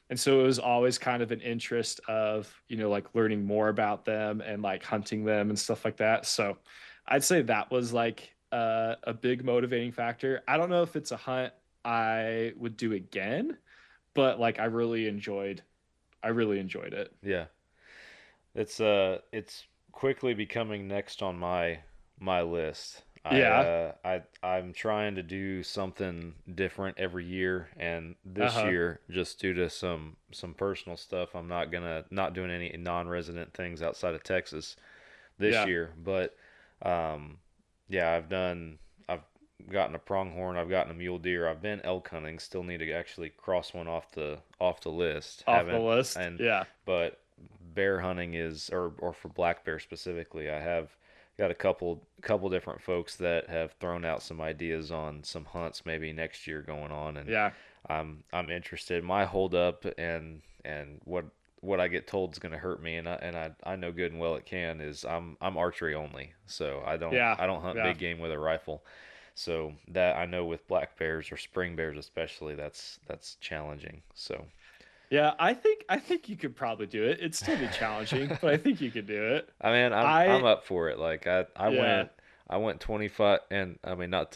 And so it was always kind of an interest of, like learning more about them and like hunting them and stuff like that. So I'd say that was like a big motivating factor. I don't know if it's a hunt I would do again, but like I really enjoyed it. Yeah. It's quickly becoming next on my list. Yeah. I'm trying to do something different every year, and this Uh-huh. year, just due to some personal stuff, I'm not doing any non-resident things outside of Texas this Yeah. year. But um, yeah, I've gotten a pronghorn, I've gotten a mule deer, I've been elk hunting. Still need to actually cross one off the list. Off the Haven't list. and Yeah. but bear hunting is or for black bear specifically, I have got a couple different folks that have thrown out some ideas on some hunts maybe next year going on, and Yeah. I'm interested. My holdup and what I get told is going to hurt me, and I know good and well it can, is I'm archery only, so Yeah. I don't hunt Yeah. big game with a rifle. So that I know with black bears or spring bears especially, that's challenging. So Yeah, I think you could probably do it. It'd still be challenging, but I think you could do it. I mean, I'm I up for it. Like Yeah. I went 25, and I mean, not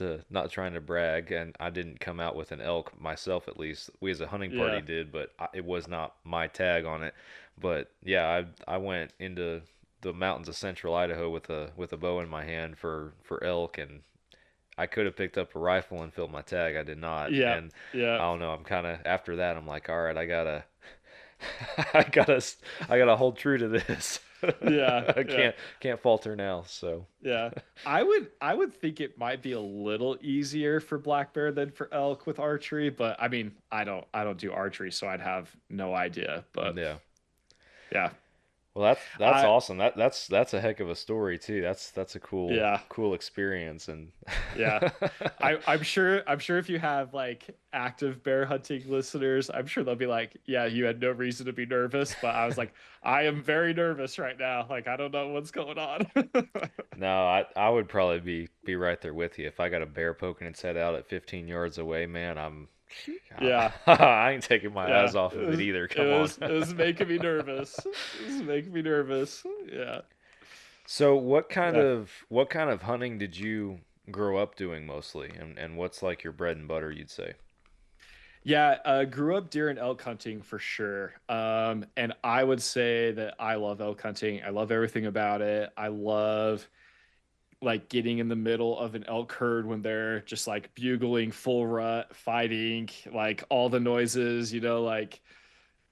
trying to brag, and I didn't come out with an elk myself, at least we as a hunting party Yeah. did, but it was not my tag on it. But yeah, I went into the mountains of central Idaho with a bow in my hand for elk, and I could have picked up a rifle and filled my tag. I did not, Yeah. and I Yeah. don't know. I'm kind of after that. I'm like, all right, I gotta I gotta I gotta hold true to this. Yeah. I Yeah. can't falter now. So Yeah. I would think it might be a little easier for black bear than for elk with archery, but I mean, I don't do archery, so I'd have no idea. But yeah. yeah. Well, that's I awesome. That's a heck of a story too. That's a Yeah. cool experience, and Yeah. I'm sure if you have like active bear hunting listeners, I'm sure they'll be like, yeah, you had no reason to be nervous, but I was like, I am very nervous right now. Like I don't know what's going on. no, I would probably be right there with you if I got a bear poking its head out at 15 yards away. Man, Yeah. I ain't taking my Yeah. eyes off It of it was either. it Come on. was it was making me nervous. It was making me nervous. Yeah. So Yeah. what kind of hunting did you grow up doing mostly, and what's like your bread and butter, you'd say? Yeah, grew up deer and elk hunting for sure. And I would say that I love elk hunting. I love everything about it. I love like getting in the middle of an elk herd when they're just like bugling full rut, fighting, like all the noises, like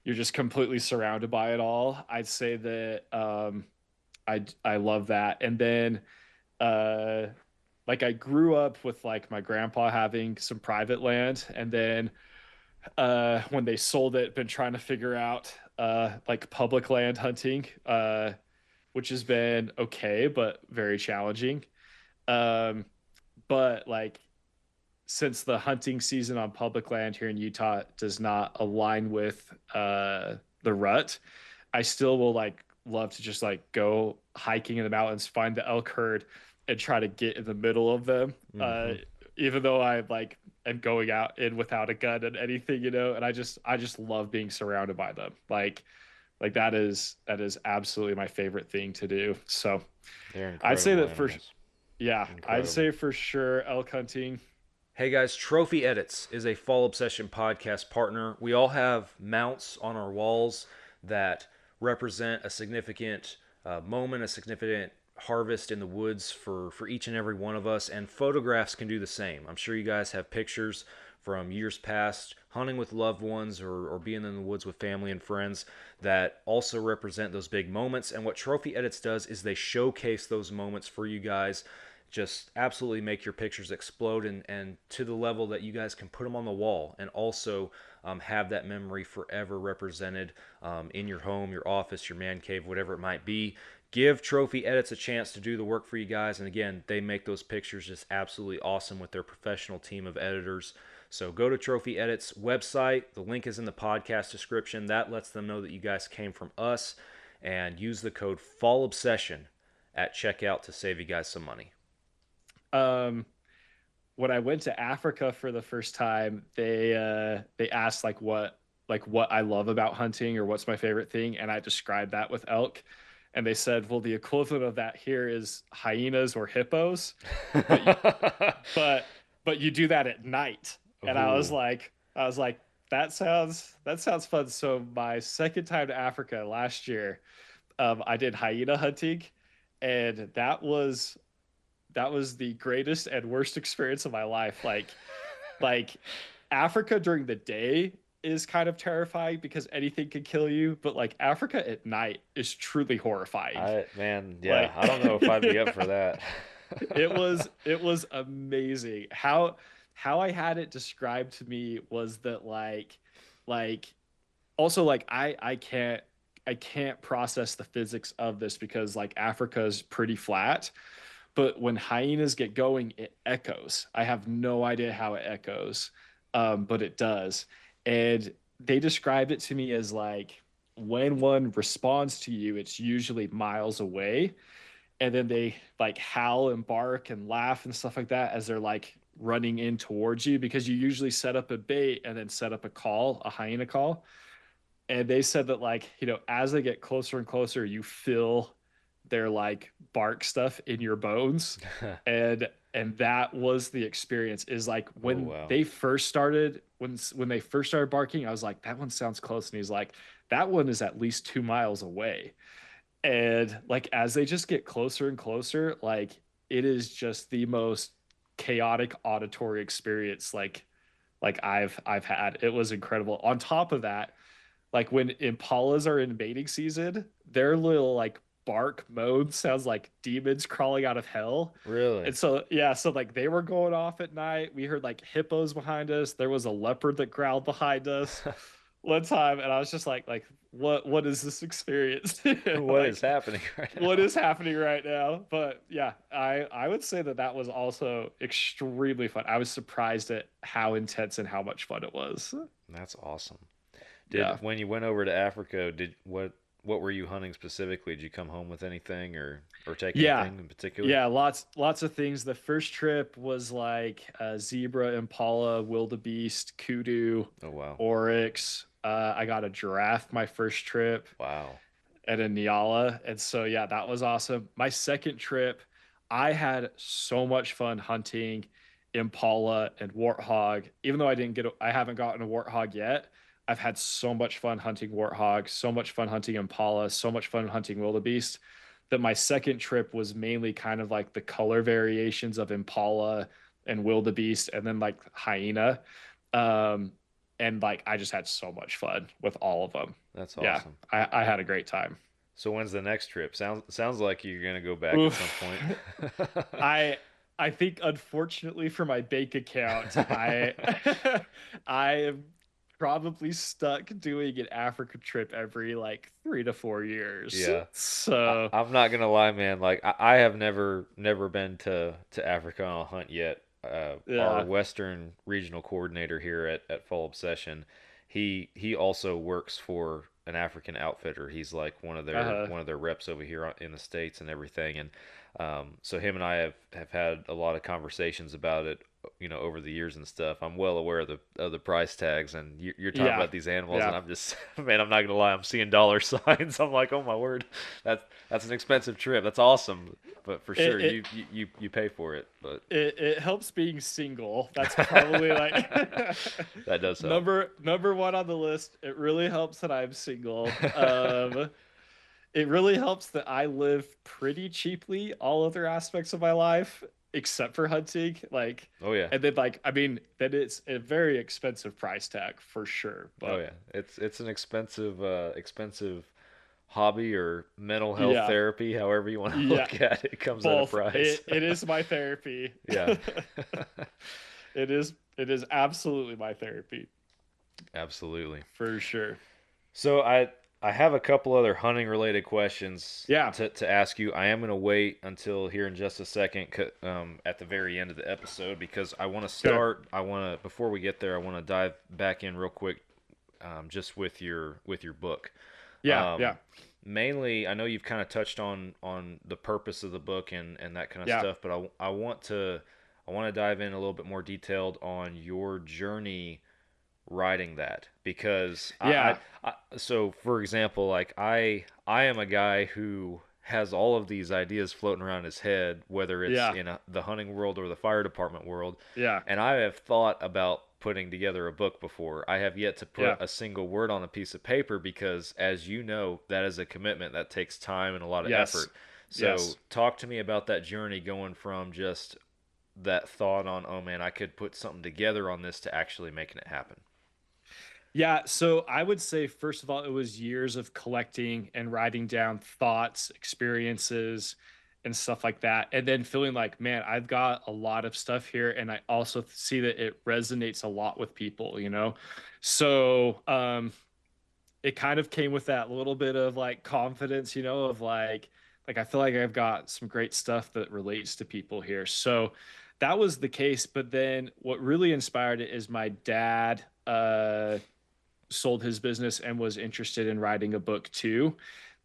you're just completely surrounded by it all. I'd say that I love that. And then uh like I grew up with like my grandpa having some private land, and then when they sold it, been trying to figure out like public land hunting. which has been okay, but very challenging. Um, but like since the hunting season on public land here in Utah does not align with the rut, I still will like love to just like go hiking in the mountains, find the elk herd, and try to get in the middle of them. Hmm. Even though I like am going out in without a gun and anything, and I just love being surrounded by them. Like that is absolutely my favorite thing to do. So They're I'd say incredible that for animals. yeah, I'd Incredible. say for sure elk hunting. Hey guys, Trophy Edits is a Fall Obsession podcast partner. We all have mounts on our walls that represent a significant moment, a significant harvest in the woods for each and every one of us, and photographs can do the same. I'm sure you guys have pictures from years past, hunting with loved ones or being in the woods with family and friends that also represent those big moments. And what Trophy Edits does is they showcase those moments for you guys, just absolutely make your pictures explode and to the level that you guys can put them on the wall and also have that memory forever represented in your home, your office, your man cave, whatever it might be. Give Trophy Edits a chance to do the work for you guys. And again, they make those pictures just absolutely awesome with their professional team of editors. So go to Trophy Edits website. The link is in the podcast description. That lets them know that you guys came from us, and use the code Fall Obsession at checkout to save you guys some money. Um, when I went to Africa for the first time, they asked like what I love about hunting or what's my favorite thing, and I described that with elk, and they said, well, the equivalent of that here is hyenas or hippos, but you, but but you do that at night, and Ooh. I was like that sounds fun. So my second time to Africa last year, I did hyena hunting, and that was the greatest and worst experience of my life. Like Africa during the day is kind of terrifying because anything can kill you, but like Africa at night is truly horrifying. Man, yeah, Like I don't know if I'd be up for that. it was amazing. How I had it described to me was that like also like I can't process the physics of this because like Africa is pretty flat, but when hyenas get going, it echoes. I have no idea how it echoes, but it does. And they describe it to me as like when one responds to you, it's usually miles away. And then they like howl and bark and laugh and stuff like that as they're like running in towards you because you usually set up a bait and then set up a call, a hyena call. And they said that like as they get closer and closer you feel their like bark stuff in your bones. And that was the experience, is like Oh when wow. they first started when they first started barking, I was like, that one sounds close, and he's like, that one is at least 2 miles away. And like as they just get closer and closer, like it is just the most chaotic auditory experience like I've had. It was incredible. On top of that, like when impalas are in mating season, their little like bark moan sounds like demons crawling out of hell. Really? And so yeah, so like they were going off at night. We heard like hippos behind us. There was a leopard that growled behind us one time, and I was just like what is this experience? What is Like happening right what now? is happening right now? But yeah, I would say that that was also extremely fun. I was surprised at how intense and how much fun it was. That's awesome. Yeah. When you went over to Africa, did what were you hunting specifically? Did you come home with anything or take Yeah, anything in particular? yeah, lots of things. The first trip was like zebra, impala, wildebeest, kudu, Oh wow. oryx. I got a giraffe my first trip, Wow. and a Nyala. And so yeah, that was awesome. My second trip, I had so much fun hunting impala and warthog. Even though I haven't gotten a warthog yet. I've had so much fun hunting warthog, so much fun hunting impala, so much fun hunting wildebeest, that my second trip was mainly kind of like the color variations of impala and wildebeest and then like hyena. Um, and like I just had so much fun with all of them. That's Yeah, awesome. I had a great time. So when's the next trip? Sounds like you're gonna go back at some Oof. point. I I think unfortunately for my bank account, I I am probably stuck doing an Africa trip every like 3 to 4 years. Yeah. So I'm not gonna lie, man. Like I have never been to Africa on a hunt yet. Our yeah. Western regional coordinator here at Fall Obsession, he also works for an African outfitter. He's like Uh-huh. one of their reps over here in the States and everything. And so him and I have had a lot of conversations about it, over the years and stuff. I'm well aware of the price tags, and you're talking Yeah. about these animals, and Yeah. I'm just, man, I'm not gonna lie, I'm seeing dollar signs. I'm like, oh my word, that's an expensive trip. That's awesome, but for It, sure, it you pay for it. But it helps being single. That's probably like that does help. number one on the list. It really helps that I'm single. It really helps that I live pretty cheaply all other aspects of my life except for hunting. Like, Oh yeah, and then like I mean, then it's a very expensive price tag for sure. oh But yeah. It's an expensive hobby or mental health yeah, therapy, however you want to yeah, look at it. It comes at a both. price. It is my therapy. Yeah, It is absolutely my therapy absolutely. for sure. So I have a couple other hunting related questions Yeah. to ask you. I am going to wait until here in just a second, at the very end of the episode, because I want to Sure. start. I want to before we get there, I want to dive back in real quick, just with your book. Yeah. Um, Yeah. Mainly, I know you've kind of touched on the purpose of the book and that kind of Yeah. stuff, but I want to dive in a little bit more detailed on your journey writing that, because Yeah. so for example, like I am a guy who has all of these ideas floating around his head, whether it's Yeah. in the hunting world or the fire department world, Yeah. and I have thought about putting together a book before. I have yet to Yeah. put a single word on a piece of paper, because as you know, that is a commitment that takes time and a lot of Yes. effort. So Yes. talk to me about that journey, going from just that thought on, oh man, I could put something together on this, to actually making it happen. Yeah, so I would say first of all, it was years of collecting and writing down thoughts, experiences, and stuff like that. And then feeling like, man, I've got a lot of stuff here. And I also see that it resonates a lot with people. So it kind of came with that little bit of like confidence, of like I feel like I've got some great stuff that relates to people here. So that was the case. But then what really inspired it is my dad sold his business and was interested in writing a book too.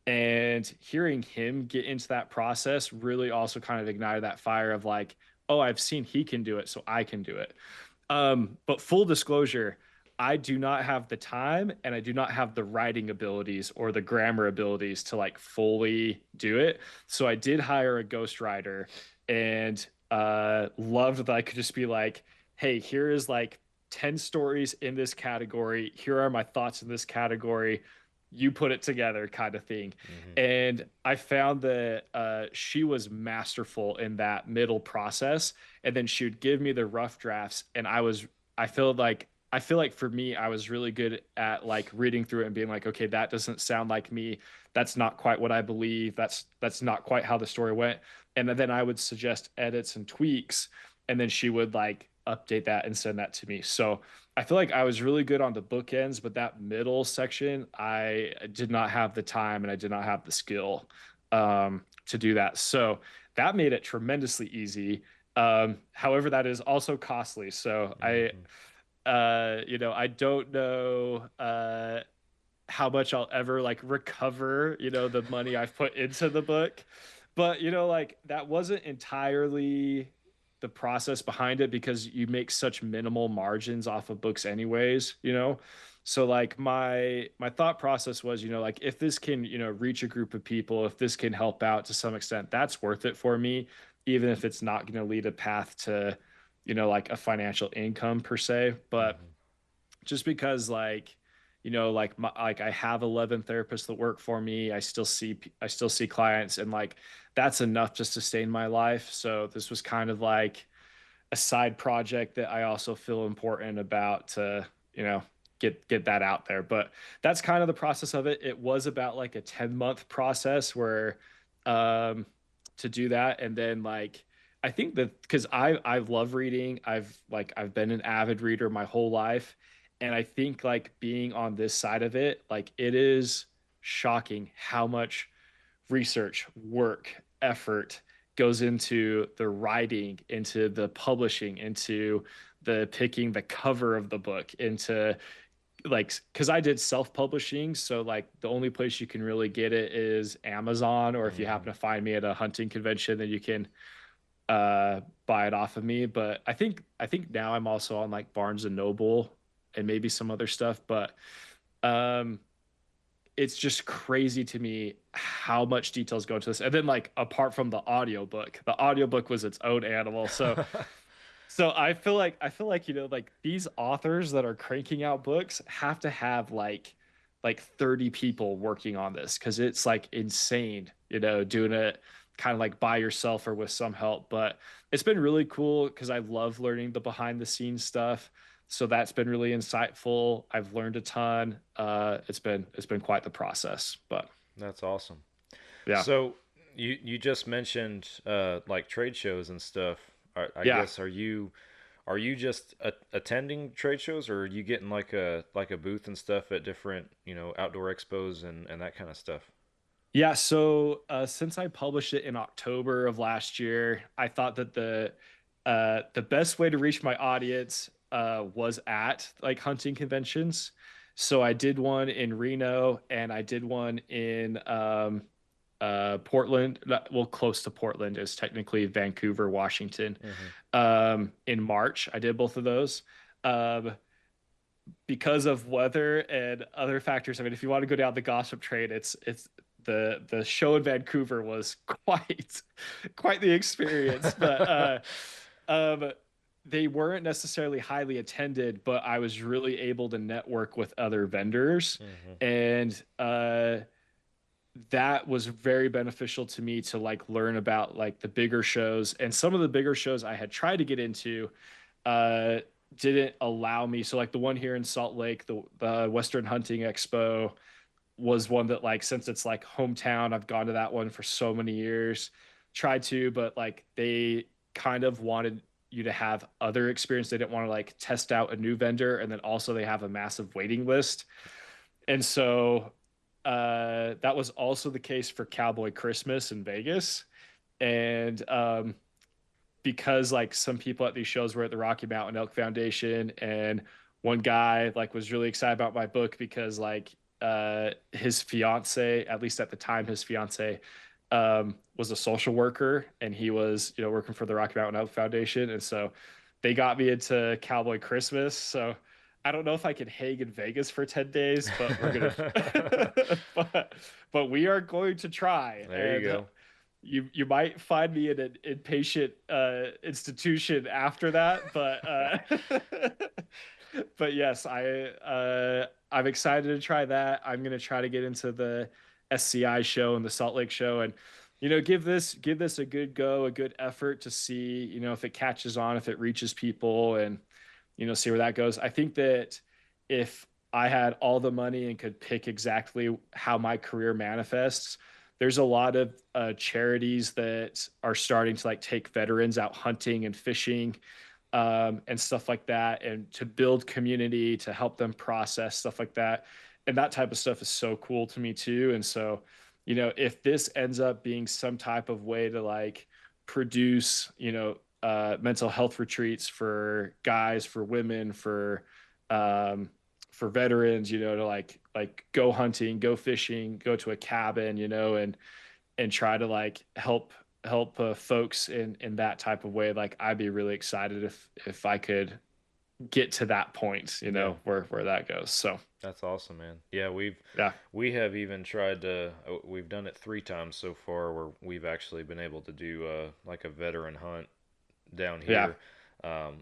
And hearing him get into that process really also kind of ignited that fire of like, oh, I've seen he can do it, so I can do it. But full disclosure, I do not have the time and I do not have the writing abilities or the grammar abilities to like fully do it. So I did hire a ghostwriter and loved that I could just be like, hey, here is like 10 stories in this category. Here are my thoughts in this category. You put it together, kind of thing. Hmm. And I found that she was masterful in that middle process. And then she would give me the rough drafts. And I feel like for me, I was really good at like reading through it and being like, okay, that doesn't sound like me. That's not quite what I believe. That's not quite how the story went. And then I would suggest edits and tweaks, and then she would like update that and send that to me. So I feel like I was really good on the bookends, but that middle section, I did not have the time and I did not have the skill to do that. So that made it tremendously easy. However, that is also costly. So Hmm. I don't know how much I'll ever like recover, the money I've put into the book. But like that wasn't entirely the process behind it because you make such minimal margins off of books anyways. So like my thought process was, like if this can, reach a group of people, if this can help out to some extent, that's worth it for me, even if it's not going to lead a path to, like a financial income per se. But Hmm. just because like I have 11 therapists that work for me. I still see clients, and like that's enough just to sustain my life. So this was kind of like a side project that I also feel important about to, get that out there. But that's kind of the process of it. It was about like a 10-month process where um to do that. And then like I think that because I love reading, I've been an avid reader my whole life. And I think like being on this side of it, like it is shocking how much research, work, effort goes into the writing, into the publishing, into the picking the cover of the book, into like, because I did self-publishing, so like the only place you can really get it is Amazon, or if you Hmm. happen to find me at a hunting convention, then you can buy it off of me. But I think now I'm also on like Barnes and Noble and maybe some other stuff. But um it's just crazy to me how much details go into this. And then like apart from the audiobook was its own animal. So I feel like like these authors that are cranking out books have to have like 30 people working on this because it's like insane, doing it kind of like by yourself or with some help. But it's been really cool because I love learning the behind the scenes stuff. So that's been really insightful. I've learned a ton. It's been quite the process. But That's awesome. yeah. So you just mentioned like trade shows and stuff. I Yeah. guess are you just attending trade shows, or are you getting like a booth and stuff at different outdoor expos and that kind of stuff? Yeah, so since I published it in October of last year, I thought that the best way to reach my audience was at like hunting conventions. So I did one in Reno and I did one in Portland. Well, close to Portland is technically Vancouver, Washington. Hmm. In March, I did both of those. Um, because of weather and other factors. I mean, if you want to go down the gossip train, it's the show in Vancouver was quite the experience, but um they weren't necessarily highly attended, but I was really able to network with other vendors, Hmm. and that was very beneficial to me to like learn about like the bigger shows. And some of the bigger shows I had tried to get into uh didn't allow me. So like the one here in Salt Lake, the Western Hunting Expo was one that like since it's like hometown, I've gone to that one for so many years. Tried to, but like they kind of wanted you to have other experience. They didn't want to like test out a new vendor, and then also they have a massive waiting list. And so that was also the case for Cowboy Christmas in Vegas. And because like some people at these shows were at the Rocky Mountain Elk Foundation, and one guy like was really excited about my book because like his fiance, at least at the time, his fiance was a social worker, and he was working for the Rocky Mountain Elk Foundation, and so they got me into Cowboy Christmas. So I don't know if I can hang in Vegas for 10 days, but we're gonna but we are going to try. There you And go. you might find me in an inpatient institution after that, but but yes, I'm excited to try that. I'm gonna try to get into the SCI show and the Salt Lake show, and give this a good go, a good effort to see if it catches on, if it reaches people, and see where that goes. I think that if I had all the money and could pick exactly how my career manifests, there's a lot of charities that are starting to like take veterans out hunting and fishing, and stuff like that, and to build community, to help them process stuff like that. And that type of stuff is so cool to me too. And so, if this ends up being some type of way to like produce, mental health retreats for guys, for women, um, for veterans, to like go hunting, go fishing, go to a cabin, and try to like help folks in that type of way. Like I'd be really excited if I could get to that point, Yeah. where that goes. So That's awesome, man. Yeah, yeah, we have even tried to. We've done it 3 times so far, where we've actually been able to do like a veteran hunt down yeah, here.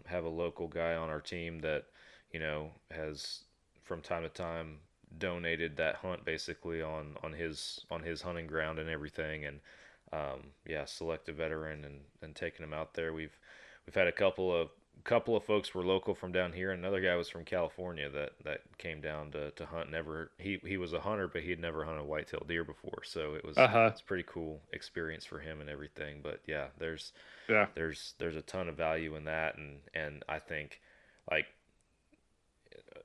Have a local guy on our team that has from time to time donated that hunt basically on his hunting ground and everything, and yeah, select a veteran and taking him out there. We've had a couple of folks were local from down here, and another guy was from California that came down to hunt. Never he was a hunter, but he had never hunted a whitetail deer before, so uh-huh, it's a pretty cool experience for him and everything. But yeah, yeah, there's a ton of value in that, and I think like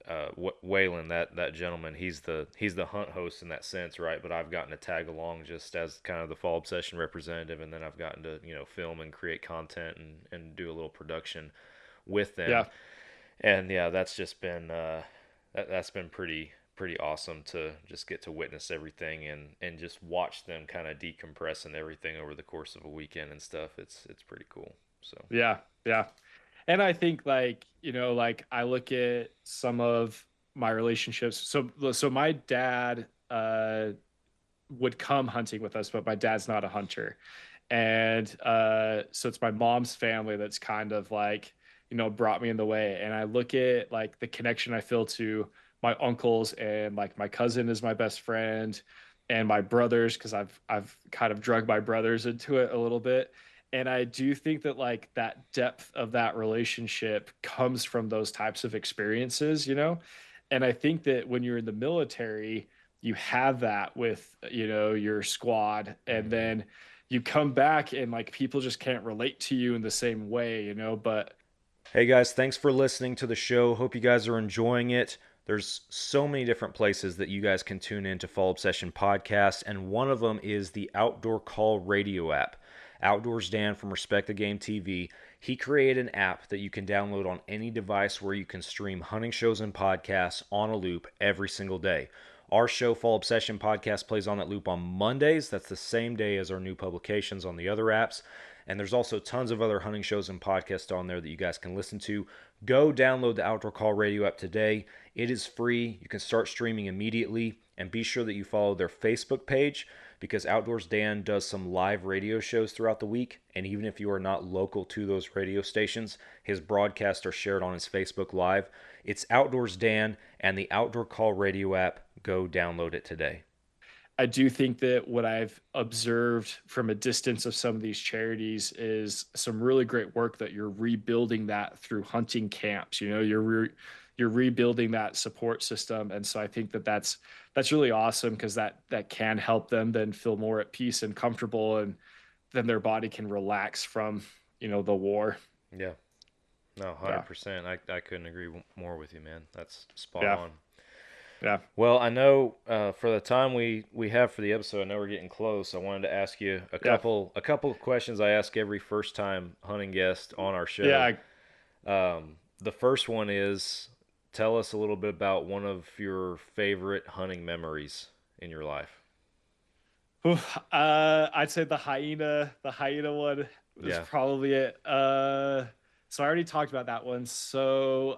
Waylon, that gentleman, he's the hunt host in that sense, right? But I've gotten to tag along just as kind of the Fall Obsession representative, and then I've gotten to film and create content and do a little production with them. Yeah. And yeah, that's just been that's been pretty awesome to just get to witness everything and just watch them kind of decompress and everything over the course of a weekend and stuff. It's pretty cool. So Yeah. Yeah. And I think like, like I look at some of my relationships. So my dad would come hunting with us, but my dad's not a hunter. And so it's my mom's family that's kind of like, brought me in the way. And I look at like the connection I feel to my uncles, and like my cousin is my best friend, and my brothers, because I've kind of drug my brothers into it a little bit. And I do think that like that depth of that relationship comes from those types of experiences. And I think that when you're in the military, you have that with, your squad, and then you come back and like people just can't relate to you in the same way. But hey guys, thanks for listening to the show. Hope you guys are enjoying it. There's so many different places that you guys can tune in to Fall Obsession Podcast, and one of them is the Outdoor Call radio app. Outdoors Dan from Respect the Game TV, he created an app that you can download on any device where you can stream hunting shows and podcasts on a loop every single day. Our show, Fall Obsession Podcast, plays on that loop on Mondays. That's the same day as our new publications on the other apps. And there's also tons of other hunting shows and podcasts on there that you guys can listen to. Go download the Outdoor Call radio app today. It is free. You can start streaming immediately. And be sure that you follow their Facebook page, because Outdoors Dan does some live radio shows throughout the week. And even if you are not local to those radio stations, his broadcasts are shared on his Facebook Live. It's Outdoors Dan and the Outdoor Call radio app. Go download it today. I do think that what I've observed from a distance of some of these charities is some really great work that you're rebuilding that through hunting camps. You're rebuilding that support system, and so I think that that's really awesome, because that can help them then feel more at peace and comfortable, and then their body can relax from the war. Yeah, no, 100%. I couldn't agree more with you, man. That's spot Yeah. on. Yeah. Well, I know for the time we have for the episode, I know we're getting close. I wanted to ask you a couple of questions I ask every first time hunting guest on our show. Yeah. The first one is, tell us a little bit about one of your favorite hunting memories in your life. I'd say the hyena one is probably it. So I already talked about that one. So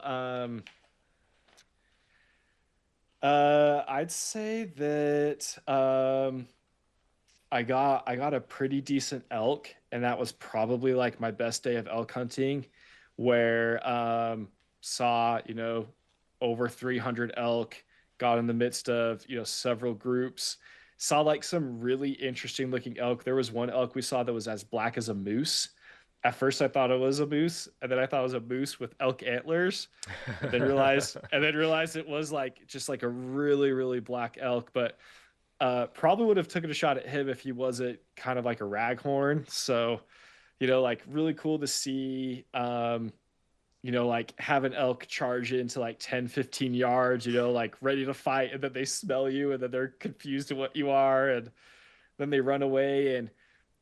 I'd say that I got a pretty decent elk, and that was probably like my best day of elk hunting, where saw over 300 elk, got in the midst of several groups, saw like some really interesting looking elk. There was one elk we saw that was as black as a moose. At first I thought it was a moose, and then I thought it was a moose with elk antlers, and then realized it was like just like a really, really black elk. But probably would have taken a shot at him if he wasn't kind of like a raghorn. So like really cool to see, like have an elk charge into like 10-15 yards, like ready to fight, and then they smell you, and then they're confused to what you are, and then they run away. And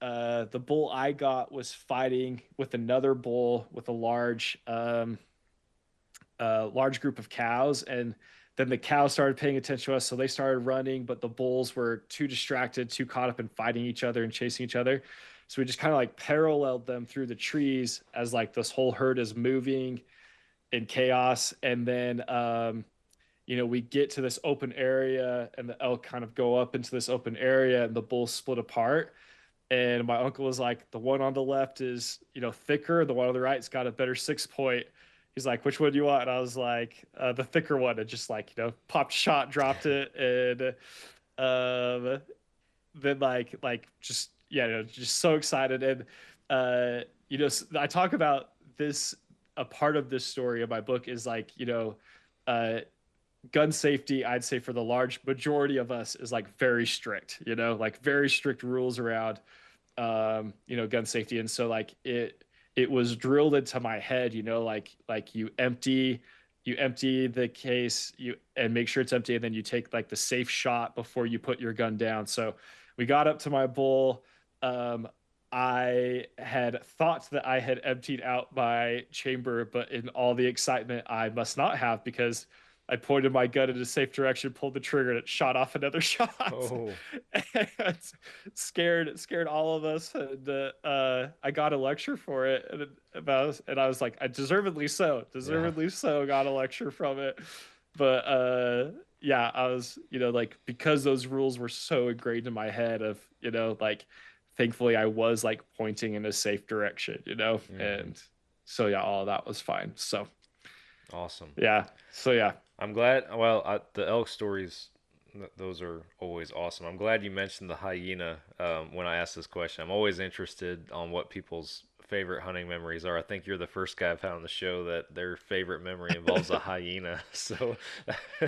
the bull I got was fighting with another bull with a large group of cows, and then the cows started paying attention to us, so they started running, but the bulls were too distracted, too caught up in fighting each other and chasing each other. So we just kind of like paralleled them through the trees as like this whole herd is moving in chaos. And then we get to this open area, and the elk kind of go up into this open area, and the bulls split apart. And my uncle was like, the one on the left is, thicker. The one on the right's got a better 6-point. He's like, which one do you want? And I was like, the thicker one. And just like, popped shot, dropped it. And then just so excited. And, I talk about this, a part of this story of my book is like, gun safety, I'd say for the large majority of us, is like very strict, like very strict rules around, gun safety. And so like it was drilled into my head, like you empty you empty the case, and make sure it's empty, and then you take like the safe shot before you put your gun down. So we got up to my bull. I had thought that I had emptied out my chamber, but in all the excitement, I must not have, because I pointed my gun in a safe direction, pulled the trigger, and it shot off another shot. Oh, And scared all of us. And I got a lecture for it, and I was like, I deservedly so got a lecture from it. But yeah, I was, like, because those rules were so ingrained in my head of, like, thankfully I was like pointing in a safe direction, and so yeah, all of that was fine. So awesome. yeah, so yeah. I'm glad. Well, the elk stories, those are always awesome. I'm glad you mentioned the hyena when I asked this question. I'm always interested on what people's favorite hunting memories are. I think you're the first guy I've had on the show that their favorite memory involves a hyena. So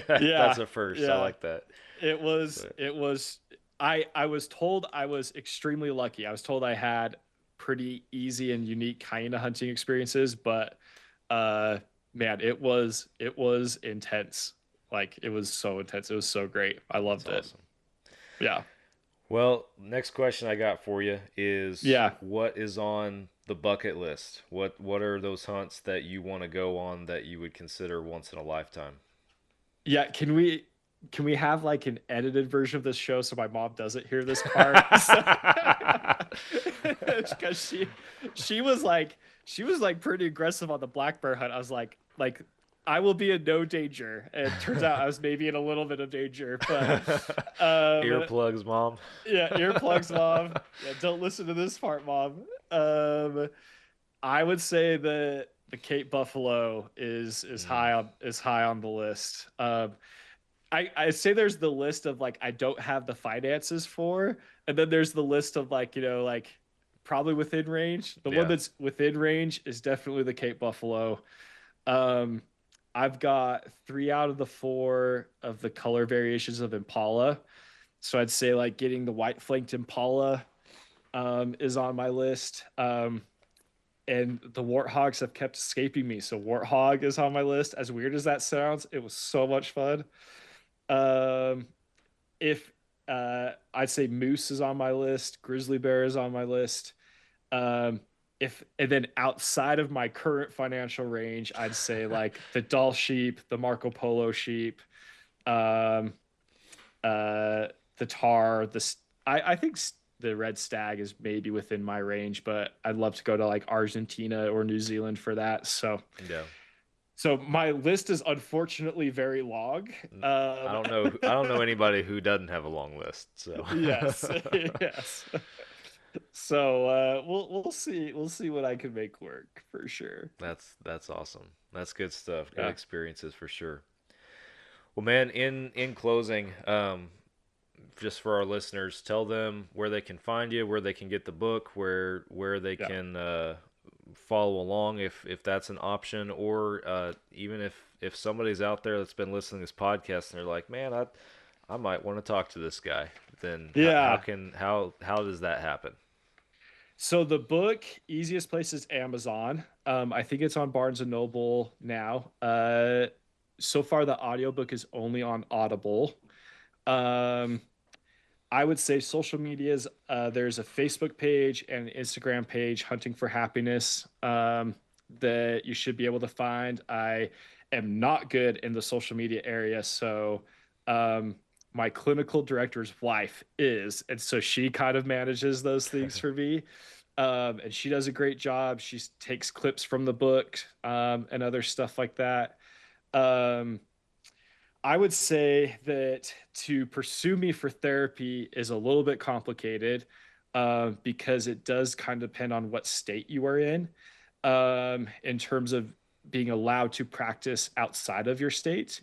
Yeah, that's a first. I yeah. like that. It was But, it was I was told I was extremely lucky. I was told I had pretty easy and unique hyena hunting experiences, but man, it was intense. Like, it was so intense. It was so great. I that's loved it. awesome. Yeah. Well, next question I got for you is Yeah. what is on the bucket list? What are those hunts that you want to go on that you would consider once in a lifetime? Yeah, can we have like an edited version of this show so my mom doesn't hear this part? Because she was like pretty aggressive on the black bear hunt. I was like I will be in no danger, and it turns out I was maybe in a little bit of danger. But Earplugs, mom. yeah, earplugs, mom. Yeah, don't listen to this part, mom. I would say that the Cape Buffalo is high on the list. I say there's the list of like I don't have the finances for, and then there's the list of like, like probably within range. The one Yeah. that's within range is definitely the Cape Buffalo. Um, I've got 3 out of the 4 of the color variations of Impala. So I'd say like getting the white flanked Impala is on my list. And the warthogs have kept escaping me. So warthog is on my list. As weird as that sounds, it was so much fun. Um, if I'd say moose is on my list, grizzly bear is on my list. If and then outside of my current financial range, I'd say like the Dall sheep, the Marco Polo sheep, um, the tar, I think the red stag is maybe within my range, but I'd love to go to like Argentina or New Zealand for that. So Yeah. so my list is unfortunately very long. I don't know anybody who doesn't have a long list. So Yes, yes. So we'll see what I can make work for sure. that's awesome. That's good stuff. Good Yeah. experiences for sure. Well, man, in closing, just for our listeners, tell them where they can find you, where they can get the book, where they Yeah. can follow along if that's an option, or even if somebody's out there that's been listening to this podcast and they're like, man, I might want to talk to this guy, then Yeah. how does that happen? So the book, easiest place is Amazon. I think it's on Barnes and Noble now. So far the audiobook is only on Audible. Um, I would say social medias. There's a Facebook page and an Instagram page, Hunting for Happiness, that you should be able to find. I am not good in the social media area, so my clinical director's wife is, and so she kind of manages those things for me. And she does a great job. She takes clips from the book and other stuff like that. Um, I would say that to pursue me for therapy is a little bit complicated because it does kind of depend on what state you are in terms of being allowed to practice outside of your state.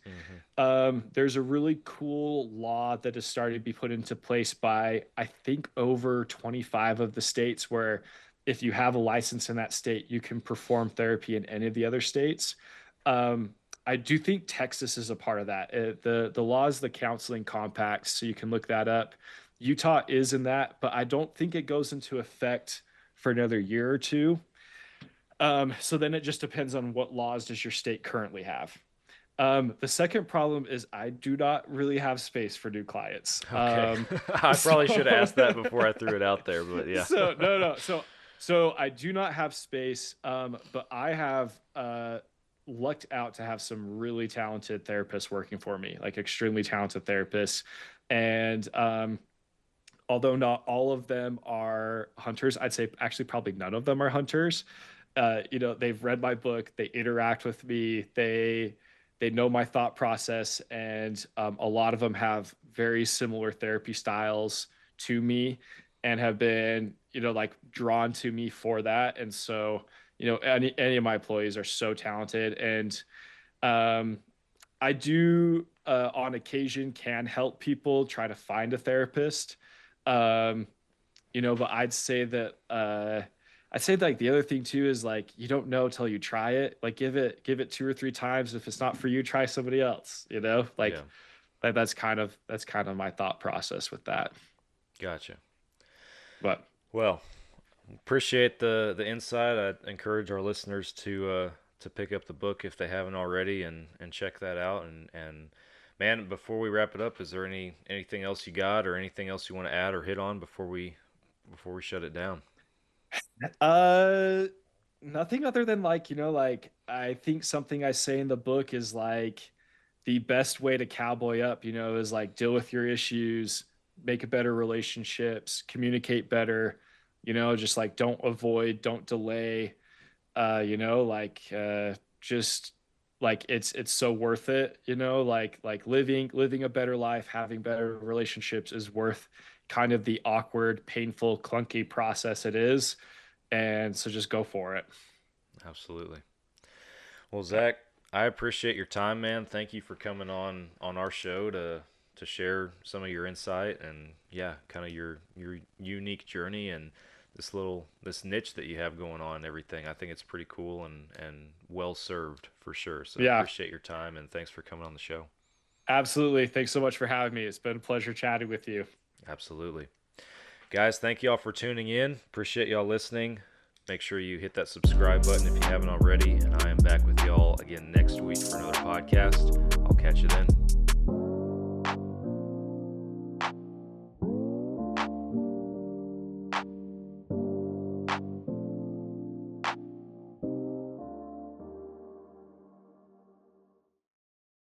There's a really cool law that has started to be put into place by, I think, over 25 of the states, where if you have a license in that state, you can perform therapy in any of the other states. I do think Texas is a part of that. The law is the counseling compact, so you can look that up. Utah is in that, but I don't think it goes into effect for another year or two. So then it just depends on what laws does your state currently have. The second problem is I do not really have space for new clients. Okay. I probably should have asked that before I threw it out there, but yeah. So no. So I do not have space, but I have lucked out to have some really talented therapists working for me, like extremely talented therapists. And although not all of them are hunters, I'd say actually probably none of them are hunters. They've read my book, they interact with me, they know my thought process, and a lot of them have very similar therapy styles to me and have been, like drawn to me for that. And so, any of my employees are so talented. And I do, on occasion, can help people try to find a therapist. But I'd say like the other thing too is like you don't know till you try it. Like give it 2 or 3 times. If it's not for you, try somebody else. Like that's kind of my thought process with that. Gotcha. But well, appreciate the insight. I encourage our listeners to pick up the book if they haven't already and check that out. And man, before we wrap it up, is there anything else you got or anything else you want to add or hit on before we shut it down? Nothing other than like, I think something I say in the book is like the best way to cowboy up, is like deal with your issues, make better relationships, communicate better, just like don't avoid, don't delay, just like it's so worth it, like living a better life, having better relationships is worth kind of the awkward, painful, clunky process it is. And so just go for it. Absolutely. Well, Zach, I appreciate your time, man. Thank you for coming on our show to share some of your insight and kind of your unique journey and this niche that you have going on and everything. I think it's pretty cool and well served for sure. So I appreciate your time and thanks for coming on the show. Absolutely. Thanks so much for having me. It's been a pleasure chatting with you. Absolutely. Guys, thank y'all for tuning in. Appreciate y'all listening. Make sure you hit that subscribe button if you haven't already. And I am back with y'all again next week for another podcast. I'll catch you then.